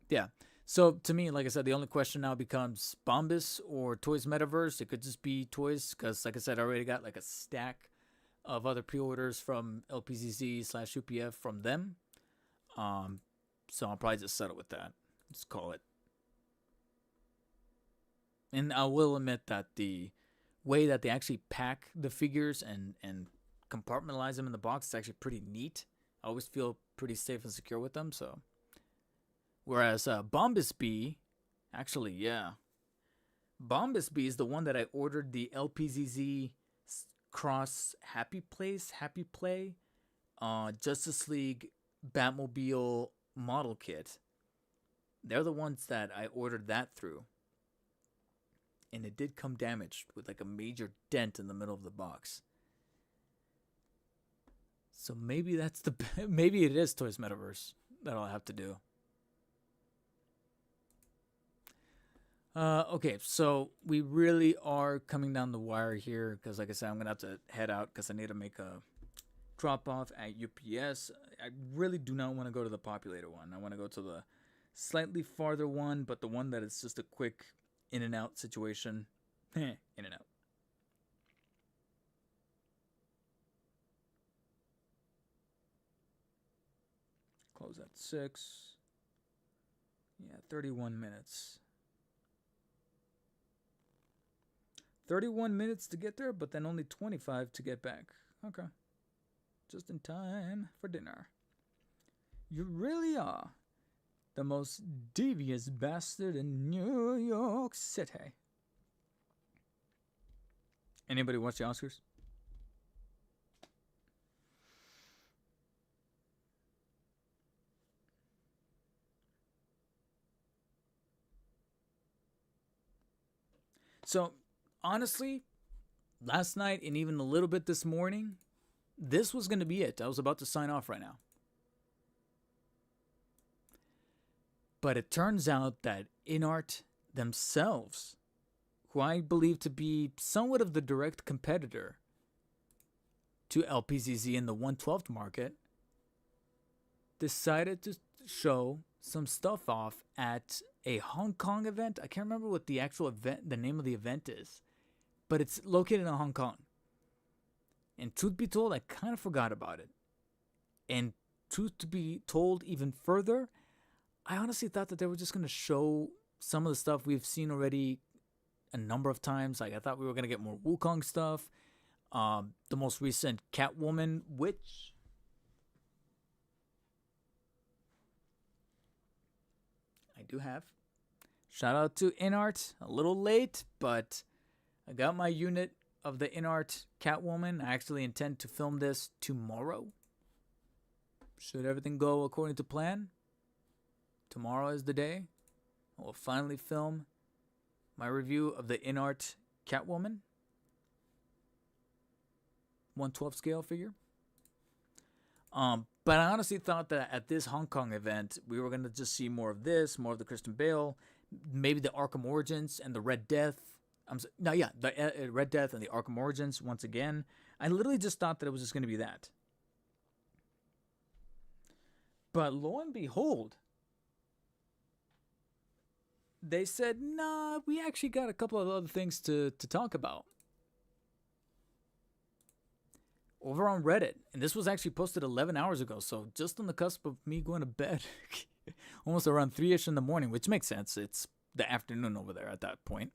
yeah. So to me, like I said, the only question now becomes Bombas or Toys Metaverse. It could just be Toys because, like I said, I already got like a stack of other pre-orders from LPZZ/UPF from them. So I'll probably just settle with that. Just call it. And I will admit that the way that they actually pack the figures and compartmentalize them in the box is actually pretty neat. I always feel pretty safe and secure with them. So, whereas Bombas B, actually, yeah, Bombas B is the one that I ordered the LPZZ Cross Happy Play, Justice League Batmobile model kit. They're the ones that I ordered that through. And it did come damaged with like a major dent in the middle of the box. So maybe maybe it is Toys Metaverse that I'll have to do. Okay, so we really are coming down the wire here because, like I said, I'm gonna have to head out because I need to make a drop off at UPS. I really do not want to go to the populated one. I want to go to the slightly farther one, but the one that is just a quick in and out situation. In and out. Close at 6. Yeah, 31 minutes. 31 minutes to get there, but then only 25 to get back. Okay. Just in time for dinner. You really are the most devious bastard in New York City. Anybody watch the Oscars? So, honestly, last night and even a little bit this morning, this was going to be it. I was about to sign off right now. But it turns out that InArt themselves, who I believe to be somewhat of the direct competitor to LPZZ in the 1/12th market, decided to show some stuff off at a Hong Kong event. I can't remember what the actual event, the name of the event is, but it's located in Hong Kong. And truth be told, I kind of forgot about it. And truth to be told even further, I honestly thought that they were just going to show some of the stuff we've seen already a number of times. Like, I thought we were going to get more Wukong stuff. The most recent Catwoman, which I do have. Shout out to InArt. A little late, but I got my unit of the InArt Catwoman. I actually intend to film this tomorrow. Should everything go according to plan, tomorrow is the day. I will finally film my review of the InArt Catwoman. 1/12 scale figure. But I honestly thought that at this Hong Kong event, we were going to just see more of this, more of the Christian Bale, maybe the Arkham Origins and the Red Death. The Red Death and the Arkham Origins once again. I literally just thought that it was just going to be that. But lo and behold, they said, nah, we actually got a couple of other things to talk about. Over on Reddit, and this was actually posted 11 hours ago, so just on the cusp of me going to bed, almost around 3-ish in the morning, which makes sense. It's the afternoon over there at that point.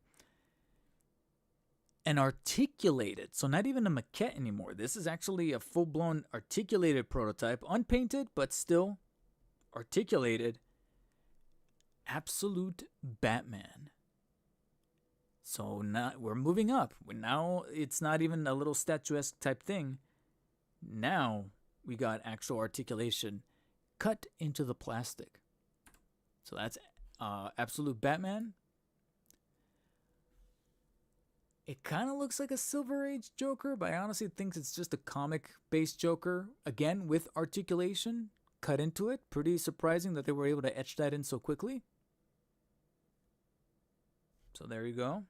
An articulated, so not even a maquette anymore. This is actually a full-blown articulated prototype, unpainted, but still articulated, absolute Batman. So now we're moving up. Now it's not even a little statuesque type thing. Now we got actual articulation cut into the plastic. So that's absolute Batman. It kind of looks like a Silver Age Joker, but I honestly think it's just a comic-based Joker, again, with articulation cut into it. Pretty surprising that they were able to etch that in so quickly. So there you go.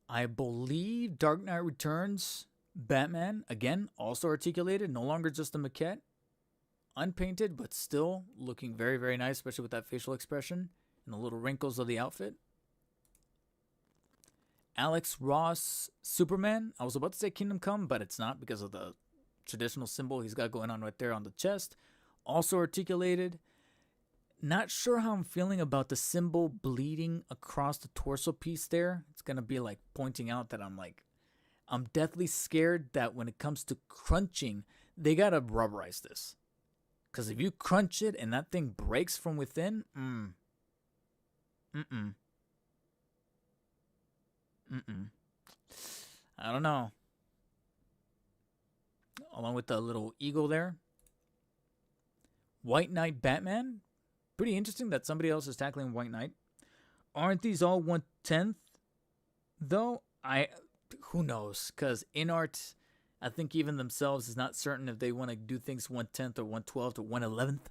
I believe Dark Knight Returns Batman, again, also articulated, no longer just a maquette. Unpainted, but still looking very, very nice, especially with that facial expression and the little wrinkles of the outfit. Alex Ross Superman. I was about to say Kingdom Come, but it's not because of the traditional symbol he's got going on right there on the chest. Also articulated. Not sure how I'm feeling about the symbol bleeding across the torso piece there. It's going to be like pointing out that I'm deathly scared that when it comes to crunching, they got to rubberize this. Because if you crunch it and that thing breaks from within, I don't know. Along with the little eagle there. White Knight Batman. Pretty interesting that somebody else is tackling White Knight. Aren't these all 1/10? Though, who knows? Because InArt, I think even themselves is not certain if they want to do things 1/10 or 1/12 or 1/11th.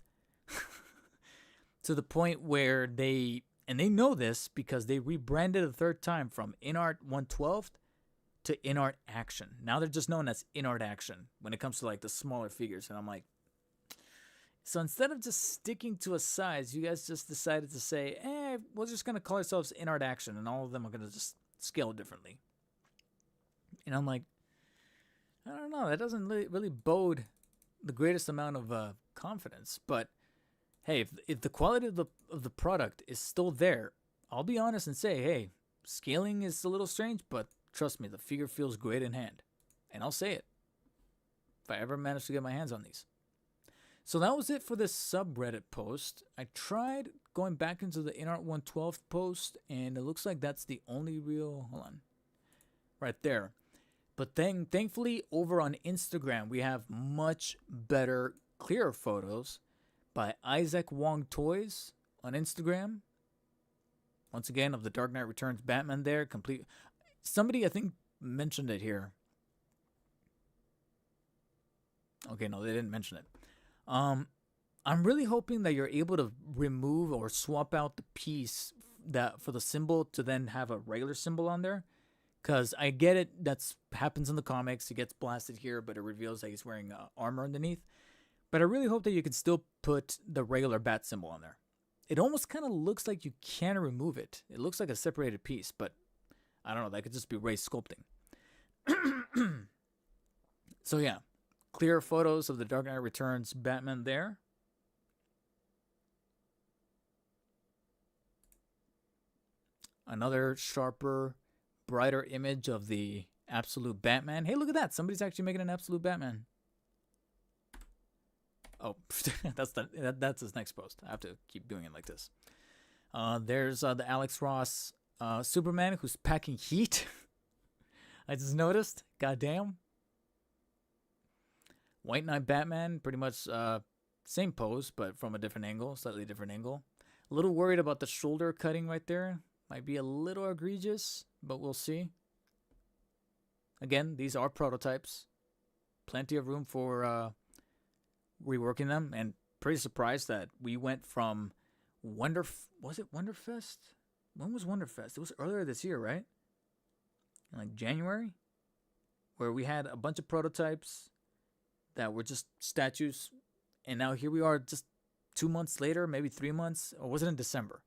To the point where they know this because they rebranded a third time from InArt 1/12 to InArt Action. Now they're just known as InArt Action when it comes to like the smaller figures. And I'm like, so instead of just sticking to a size, you guys just decided to say, we're just going to call ourselves InArt Action, and all of them are going to just scale differently. And I'm like, I don't know. That doesn't really bode the greatest amount of confidence. But hey, if the quality of the product is still there, I'll be honest and say, hey, scaling is a little strange, but trust me, the figure feels great in hand. And I'll say it if I ever manage to get my hands on these. So that was it for this subreddit post. I tried going back into the InArt 1/12 post, and it looks like that's the only real... Hold on. Right there. But then, thankfully, over on Instagram, we have much better, clearer photos by Isaac Wong Toys on Instagram. Once again, of the Dark Knight Returns Batman there. Complete. Somebody, I think, mentioned it here. Okay, no, they didn't mention it. I'm really hoping that you're able to remove or swap out the piece that for the symbol to then have a regular symbol on there. Because I get it, that happens in the comics. He gets blasted here, but it reveals that he's wearing armor underneath. But I really hope that you can still put the regular bat symbol on there. It almost kind of looks like you can remove it. It looks like a separated piece, but I don't know. That could just be Ray sculpting. So yeah, clear photos of the Dark Knight Returns Batman there. Another sharper, brighter image of the absolute Batman. Hey, look at that. Somebody's actually making an absolute Batman. Oh, that's his next post. I have to keep doing it like this. There's the Alex Ross Superman who's packing heat. I just noticed. Goddamn. White Knight Batman, pretty much same pose, but from a different angle, slightly different angle. A little worried about the shoulder cutting right there. Might be a little egregious, but we'll see. Again, these are prototypes. Plenty of room for reworking them, and pretty surprised that we went from was it Wonderfest? When was Wonderfest? It was earlier this year, right? In like January, where we had a bunch of prototypes that were just statues, and now here we are just 2 months later, maybe 3 months, or was it in December?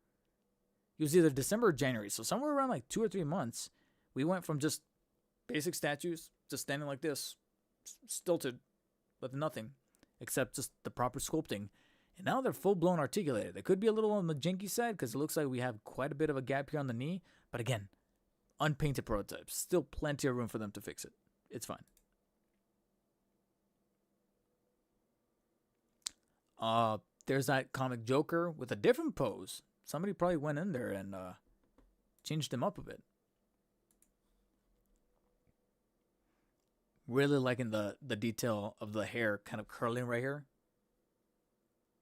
It was either December or January, so somewhere around like 2 or 3 months, we went from just basic statues, just standing like this, stilted, with nothing, except just the proper sculpting, and now they're full-blown articulated. They could be a little on the janky side, because it looks like we have quite a bit of a gap here on the knee, but again, unpainted prototypes, still plenty of room for them to fix it. It's fine. There's that comic Joker with a different pose. Somebody probably went in there and changed him up a bit. Really liking the detail of the hair kind of curling right here.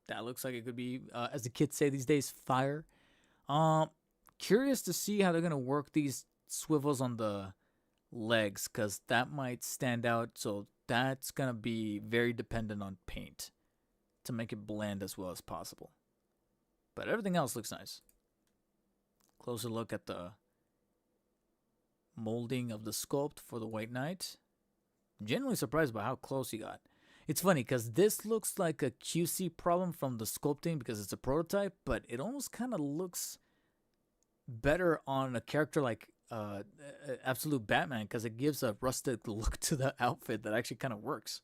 That looks like it could be, as the kids say these days, fire. Curious to see how they're going to work these swivels on the legs, because that might stand out. So that's going to be very dependent on paint to make it blend as well as possible. But everything else looks nice. Closer look at the molding of the sculpt for the White Knight. I'm genuinely surprised by how close he got. It's funny because this looks like a QC problem from the sculpting because it's a prototype, but it almost kind of looks better on a character like Absolute Batman because it gives a rustic look to the outfit that actually kind of works.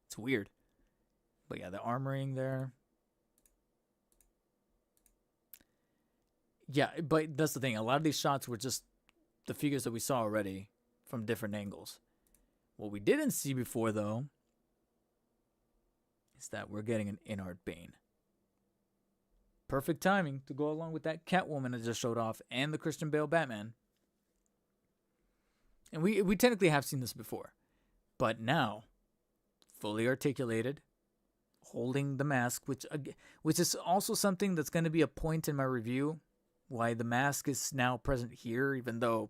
It's weird. But yeah, the armoring there. Yeah, but that's the thing. A lot of these shots were just the figures that we saw already from different angles. What we didn't see before, though, is that we're getting an in-art Bane. Perfect timing to go along with that Catwoman I just showed off and the Christian Bale Batman. And we technically have seen this before. But now, fully articulated, holding the mask, which is also something that's going to be a point in my review. Why the mask is now present here, even though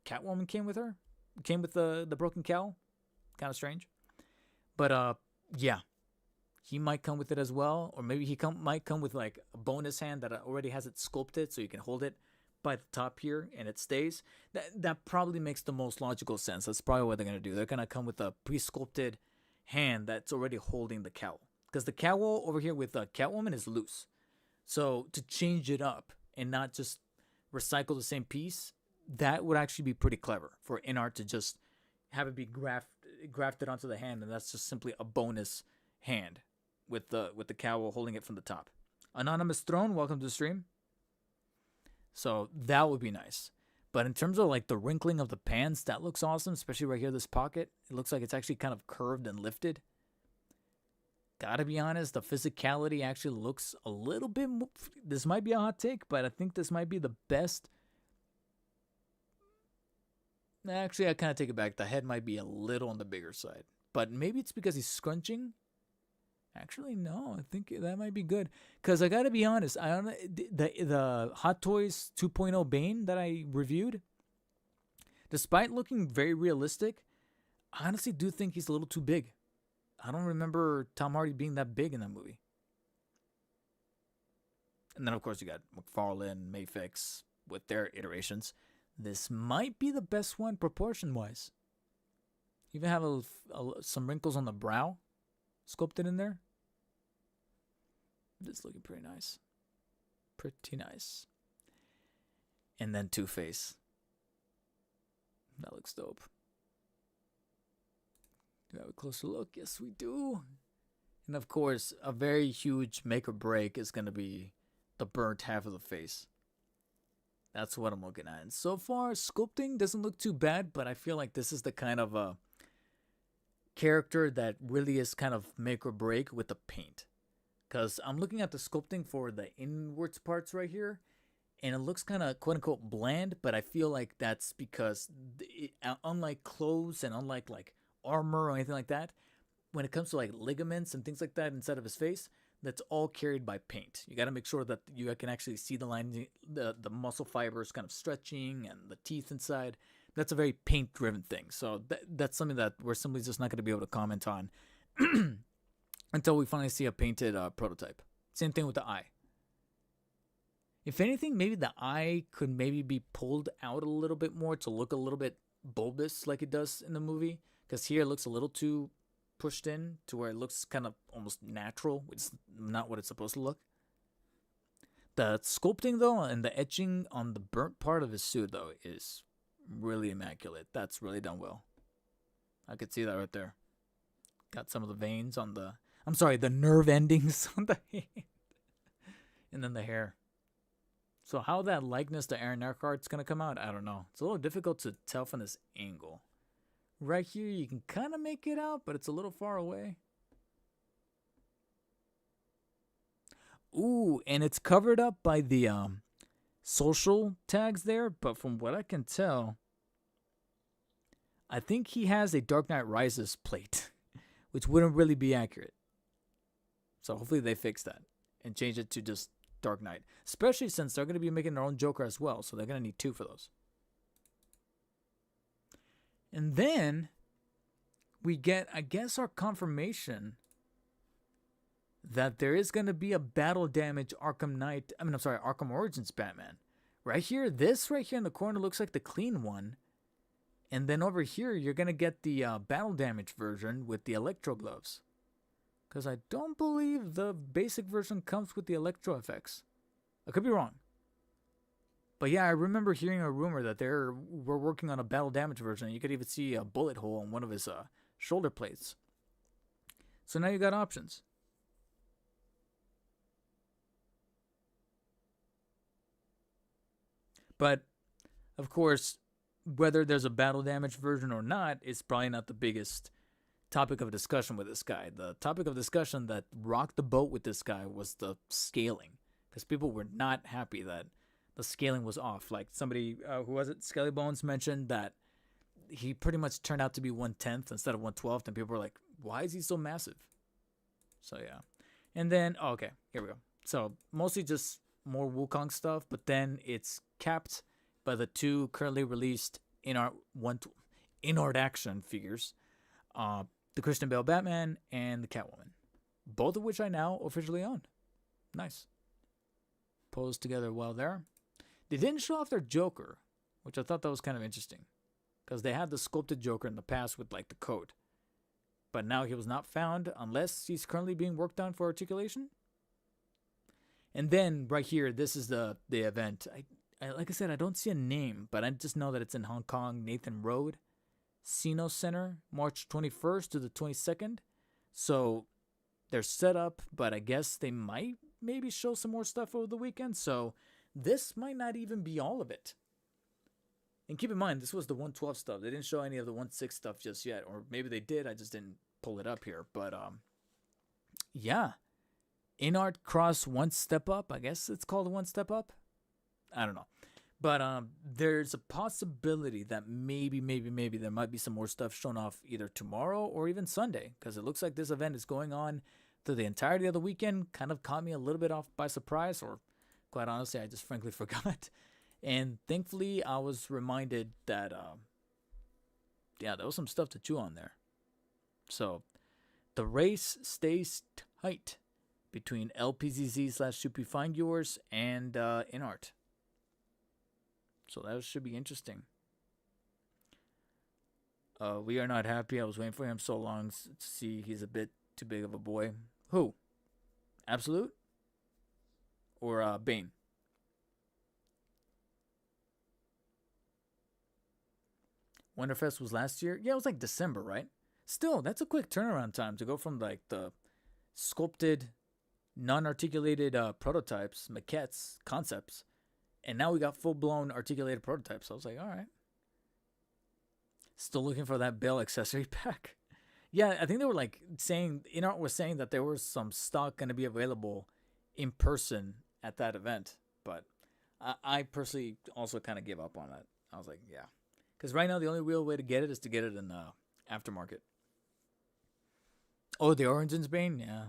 Catwoman came with her. Came with the broken cowl. Kind of strange. But, yeah. He might come with it as well. Or maybe he might come with, like, a bonus hand that already has it sculpted. So you can hold it by the top here and it stays. That probably makes the most logical sense. That's probably what they're going to do. They're going to come with a pre-sculpted hand that's already holding the cowl. Because the cowl over here with Catwoman is loose. So to change it up and not just recycle the same piece, that would actually be pretty clever for InArt to just have it be grafted onto the hand, and that's just simply a bonus hand with the cowl holding it from the top. Anonymous Throne, welcome to the stream. So that would be nice. But in terms of like the wrinkling of the pants, that looks awesome, especially right here, this pocket. It looks like it's actually kind of curved and lifted. Gotta be honest, the physicality actually looks a little bit more, this might be a hot take, but I think this might be the best. Actually, I kind of take it back. The head might be a little on the bigger side, but maybe it's because he's scrunching. Actually, no, I think that might be good. Because I gotta be honest, I don't know, the Hot Toys 2.0 Bane that I reviewed, despite looking very realistic, I honestly do think he's a little too big. I don't remember Tom Hardy being that big in that movie. And then, of course, you got McFarlane, Mayfix with their iterations. This might be the best one proportion-wise. Even have some wrinkles on the brow sculpted in there. This is looking pretty nice. Pretty nice. And then Two-Face. That looks dope. Do we have a closer look? Yes, we do. And of course, a very huge make or break is going to be the burnt half of the face. That's what I'm looking at. And so far, sculpting doesn't look too bad, but I feel like this is the kind of character that really is kind of make or break with the paint. Because I'm looking at the sculpting for the inwards parts right here, and it looks kind of quote unquote bland, but I feel like that's because unlike clothes and unlike like armor or anything like that, when it comes to like ligaments and things like that inside of his face, that's all carried by paint. You got to make sure that you can actually see the line, the muscle fibers kind of stretching and the teeth inside. That's a very paint driven thing. So that's something that we're simply just not going to be able to comment on until we finally see a painted prototype. Same thing with the eye. If anything, maybe the eye could maybe be pulled out a little bit more to look a little bit bulbous like it does in the movie. Because here it looks a little too pushed in to where it looks kind of almost natural, which is not what it's supposed to look. The sculpting, though, and the etching on the burnt part of his suit, though, is really immaculate. That's really done well. I could see that right there. Got some of the veins on the... I'm sorry, the nerve endings on the hand. And then the hair. So how that likeness to Aaron Eckhart's going to come out, I don't know. It's a little difficult to tell from this angle. Right here, you can kind of make it out, but it's a little far away. Ooh, and it's covered up by the social tags there, but from what I can tell, I think he has a Dark Knight Rises plate, which wouldn't really be accurate. So hopefully they fix that and change it to just Dark Knight, especially since they're going to be making their own Joker as well, so they're going to need 2 for those. And then we get, I guess, our confirmation that there is going to be a battle damage Arkham Origins Batman. Right here, this right here in the corner looks like the clean one. And then over here, you're going to get the battle damage version with the Electro gloves. Because I don't believe the basic version comes with the Electro effects. I could be wrong. But yeah, I remember hearing a rumor that they were working on a battle damage version. You could even see a bullet hole on one of his shoulder plates. So now you got options. But, of course, whether there's a battle damage version or not is probably not the biggest topic of discussion with this guy. The topic of discussion that rocked the boat with this guy was the scaling. Because people were not happy that the scaling was off. Like somebody, who was it? Skelly Bones mentioned that he pretty much turned out to be 1/10 instead of 1/12. And people were like, why is he so massive? So, yeah. And then, okay, here we go. So, mostly just more Wukong stuff, but then it's capped by the 2 currently released in-art action figures. The Christian Bale Batman and the Catwoman. Both of which I now officially own. Nice. Posed together well there. They didn't show off their Joker, which I thought that was kind of interesting. Because they had the sculpted Joker in the past with like the coat. But now he was not found unless he's currently being worked on for articulation. And then right here, this is the event. I like I said, I don't see a name, but I just know that it's in Hong Kong, Nathan Road, Sino Center, March 21st to the 22nd. So they're set up, but I guess they might maybe show some more stuff over the weekend. So this might not even be all of it. And keep in mind, this was the 112 stuff. They didn't show any of the 16 stuff just yet. Or maybe they did, I just didn't pull it up here. But yeah. In-art cross one step up. I guess it's called one step up. I don't know. But there's a possibility that maybe there might be some more stuff shown off either tomorrow or even Sunday. Because it looks like this event is going on through the entirety of the weekend. Kind of caught me a little bit off by surprise. Or quite honestly, I just frankly forgot. And thankfully, I was reminded that, yeah, there was some stuff to chew on there. So, the race stays tight between LPZZ / Find Yours and InArt. So that should be interesting. We are not happy. I was waiting for him so long to see he's a bit too big of a boy. Who? Absolute? Or Bane? Winterfest was last year? Yeah, it was like December, right? Still, that's a quick turnaround time to go from like the sculpted, non-articulated prototypes, maquettes, concepts, And now we got full-blown articulated prototypes. So I was like, all right. Still looking for that Bale accessory pack. Yeah, I think they were like saying, InArt was saying that there was some stock going to be available in person at that event. But I personally also kind of gave up on that. I was like, yeah. Because right now the only real way to get it is to get it in aftermarket. Oh, the Origin's Bane? Yeah.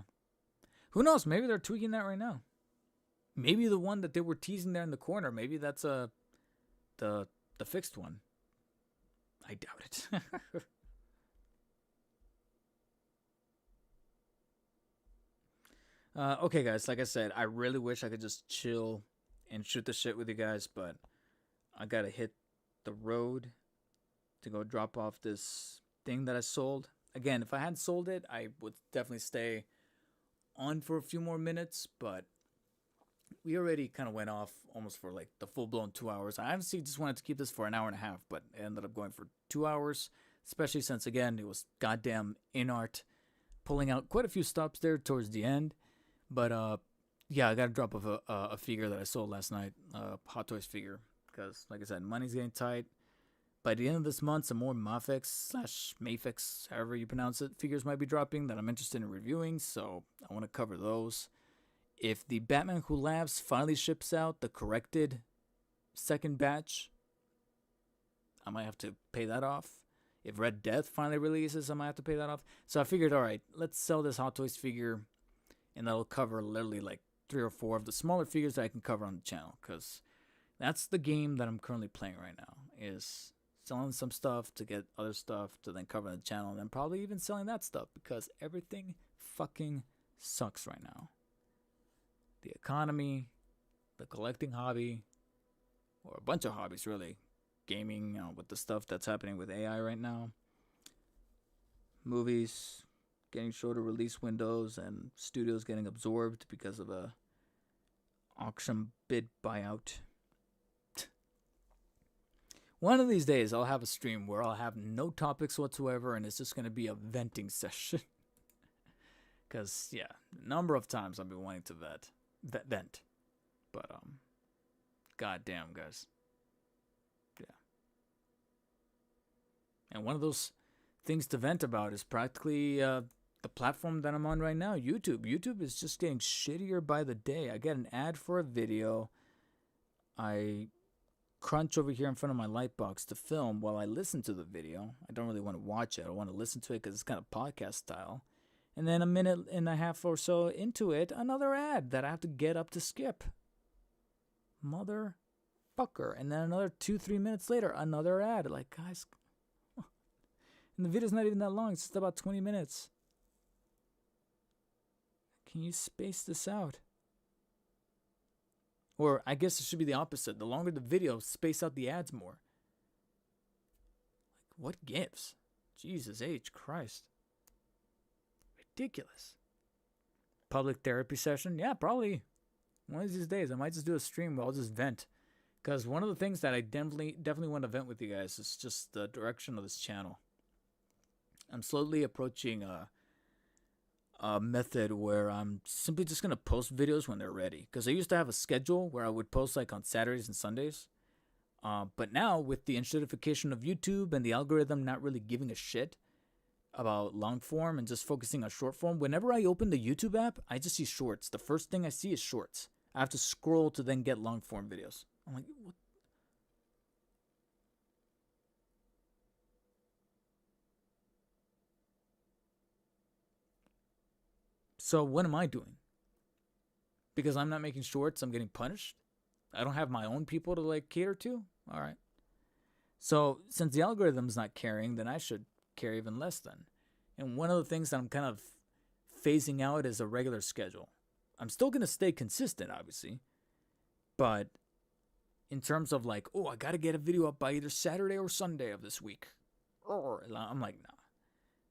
Who knows? Maybe they're tweaking that right now. Maybe the one that they were teasing there in the corner, maybe that's the fixed one. I doubt it. Okay, guys, like I said, I really wish I could just chill and shoot the shit with you guys, but I gotta hit the road to go drop off this thing that I sold. Again, if I hadn't sold it, I would definitely stay on for a few more minutes, but we already kind of went off almost for like the full-blown 2 hours. I honestly just wanted to keep this for an hour and a half, but it ended up going for 2 hours, especially since, again, it was goddamn InArt pulling out quite a few stops there towards the end. But, yeah, I got to drop off a figure that I sold last night, a Hot Toys figure, because, like I said, money's getting tight. By the end of this month, some more Mafex/Mafex, however you pronounce it, figures might be dropping that I'm interested in reviewing, so I want to cover those. If the Batman Who Laughs finally ships out the corrected second batch, I might have to pay that off. If Red Death finally releases, I might have to pay that off. So I figured, all right, let's sell this Hot Toys figure, and that'll cover literally like 3 or 4 of the smaller figures that I can cover on the channel, because that's the game that I'm currently playing right now, is selling some stuff to get other stuff to then cover on the channel, and then probably even selling that stuff, because everything fucking sucks right now. The economy, the collecting hobby, or a bunch of hobbies really. Gaming, with the stuff that's happening with AI right now. Movies getting shorter release windows, and studios getting absorbed because of a auction bid buyout. One of these days I'll have a stream where I'll have no topics whatsoever, and it's just going to be a venting session. Because, yeah, a number of times I've been wanting to vent. But, goddamn, guys. Yeah. And one of those things to vent about is practically the platform that I'm on right now, YouTube. YouTube is just getting shittier by the day. I get an ad for a video. I crunch over here in front of my lightbox to film while I listen to the video. I don't really want to watch it. I want to listen to it because it's kind of podcast style. And then a minute and a half or so into it, another ad that I have to get up to skip. Motherfucker. And then another 2-3 minutes later, another ad. Like, guys. And the video's not even that long. It's just about 20 minutes. Can you space this out? Or I guess it should be the opposite. The longer the video, space out the ads more. Like, what gives? Jesus H. Christ. Ridiculous. Public therapy session? Yeah, probably. One of these days, I might just do a stream where I'll just vent. Because one of the things that I definitely want to vent with you guys is just the direction of this channel. I'm slowly approaching a method where I'm simply just going to post videos when they're ready. Because I used to have a schedule where I would post like on Saturdays and Sundays. But now with the enshittification of YouTube and the algorithm not really giving a shit about long form and just focusing on short form, whenever I open the YouTube app, I just see shorts. The first thing I see is shorts. I have to scroll to then get long form videos. I'm like, what? So what am I doing? Because I'm not making shorts, I'm getting punished? I don't have my own people to like cater to? All right. So since the algorithm's not caring, then I should care even less then. And one of the things that I'm kind of phasing out is a regular schedule. I'm still going to stay consistent, obviously. But in terms of like, oh, I got to get a video up by either Saturday or Sunday of this week. I'm like, nah.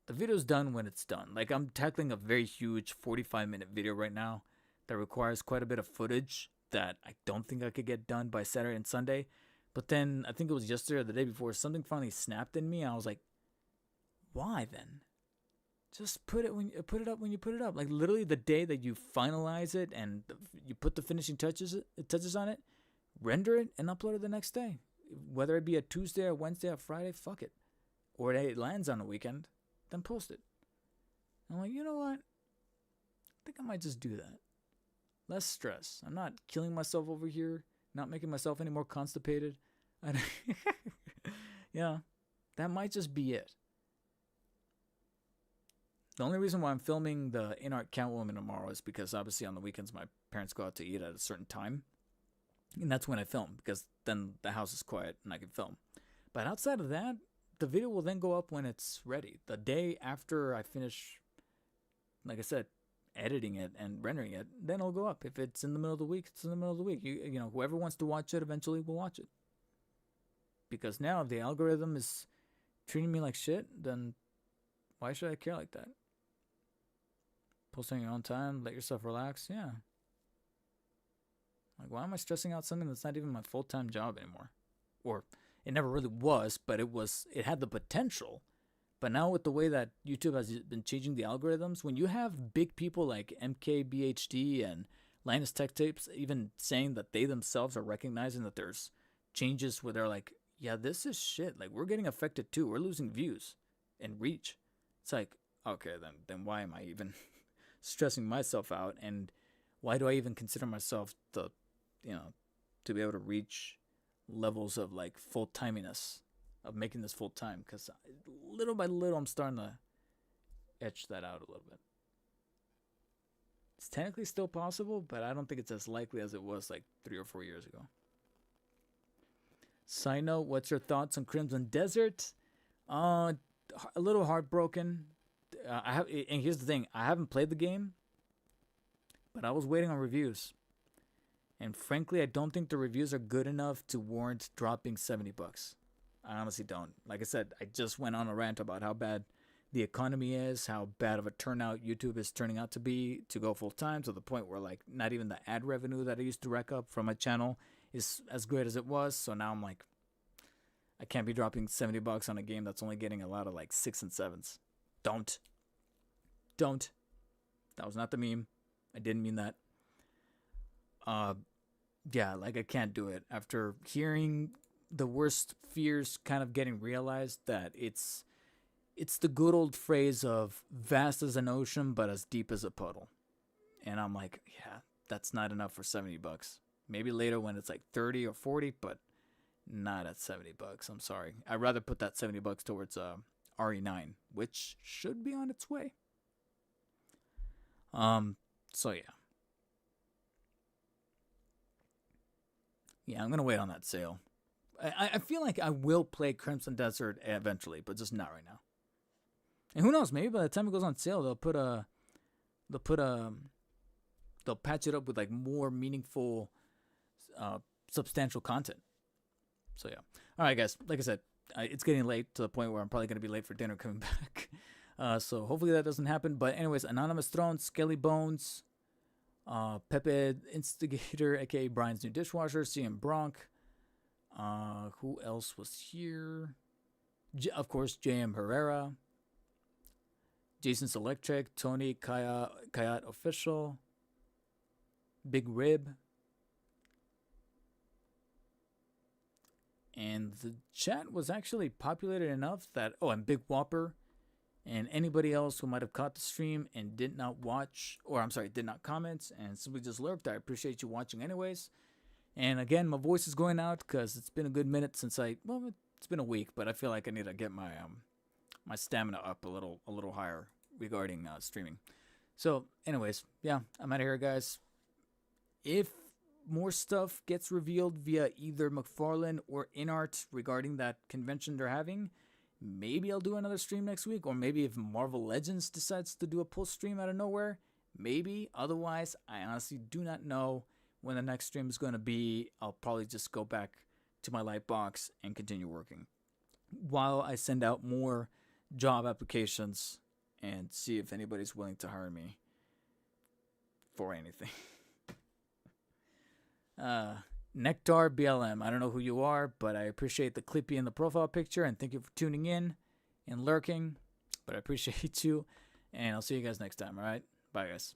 The video's done when it's done. Like, I'm tackling a very huge 45-minute video right now that requires quite a bit of footage that I don't think I could get done by Saturday and Sunday. But then, I think it was yesterday or the day before, something finally snapped in me. I was like, why then? Just put it up when you put it up. Like, literally the day that you finalize it and you put the finishing touches on it, render it and upload it the next day. Whether it be a Tuesday or Wednesday or Friday, fuck it. Or it lands on a weekend, then post it. I'm like, you know what? I think I might just do that. Less stress. I'm not killing myself over here, not making myself any more constipated. Yeah, that might just be it. The only reason why I'm filming the In-Art Catwoman tomorrow is because obviously on the weekends my parents go out to eat at a certain time. And that's when I film, because then the house is quiet and I can film. But outside of that, the video will then go up when it's ready. The day after I finish, like I said, editing it and rendering it, then it'll go up. If it's in the middle of the week, it's in the middle of the week. You know, whoever wants to watch it eventually will watch it. Because now if the algorithm is treating me like shit, then why should I care like that? Post on your own time, let yourself relax, yeah. Like, why am I stressing out something that's not even my full-time job anymore? Or it never really was, but it had the potential. But now with the way that YouTube has been changing the algorithms, when you have big people like MKBHD and Linus Tech Tapes even saying that they themselves are recognizing that there's changes where they're like, yeah, this is shit. Like, we're getting affected too. We're losing views and reach. It's like, okay, then why am I even stressing myself out? And why do I even consider myself to be able to reach levels of like full timiness of making this full time? Because little by little I'm starting to etch that out a little bit. It's technically still possible, but I don't think it's as likely as it was like 3 or 4 years ago. Side note, what's your thoughts on Crimson Desert? A little heartbroken. And here's the thing, I haven't played the game, but I was waiting on reviews. And frankly, I don't think the reviews are good enough to warrant dropping $70. I honestly don't. Like I said, I just went on a rant about how bad the economy is, how bad of a turnout YouTube is turning out to be to go full time, to the point where like not even the ad revenue that I used to rack up from my channel is as great as it was. So now I'm like, I can't be dropping $70 on a game that's only getting a lot of like 6 and 7s. Don't. That was not the meme. I didn't mean that. Yeah, like I can't do it after hearing the worst fears kind of getting realized, that it's the good old phrase of vast as an ocean but as deep as a puddle. And I'm like, yeah, that's not enough for $70. Maybe later when it's like 30 or 40, but not at $70. I'm sorry. I'd rather put that $70 towards RE9, which should be on its way. So yeah. Yeah, I'm going to wait on that sale. I feel like I will play Crimson Desert eventually, but just not right now. And who knows, maybe by the time it goes on sale, they'll patch it up with like more meaningful, substantial content. So yeah. All right, guys. Like I said, it's getting late to the point where I'm probably going to be late for dinner coming back. So hopefully that doesn't happen. But anyways, Anonymous Throne, Skelly Bones, Pepe Instigator, aka Brian's New Dishwasher, CM Bronk. Who else was here? Of course, JM Herrera, Jason's Electric, Tony Kayat Official, Big Rib. And the chat was actually populated enough that, and Big Whopper, and anybody else who might have caught the stream and did not watch, did not comment and simply just lurked. I appreciate you watching anyways. And again, my voice is going out because it's been a good minute since it's been a week, but I feel like I need to get my my stamina up a little higher regarding streaming. So anyways, yeah, I'm out of here, guys. If more stuff gets revealed via either McFarlane or InArt regarding that convention they're having, maybe I'll do another stream next week, or maybe if Marvel Legends decides to do a post stream out of nowhere, maybe. Otherwise, I honestly do not know when the next stream is going to be. I'll probably just go back to my Lightbox and continue working while I send out more job applications and see if anybody's willing to hire me for anything. Nectar BLM, I don't know who you are, but I appreciate the Clippy in the profile picture, and thank you for tuning in and lurking, but I appreciate you, and I'll see you guys next time. All right, bye guys.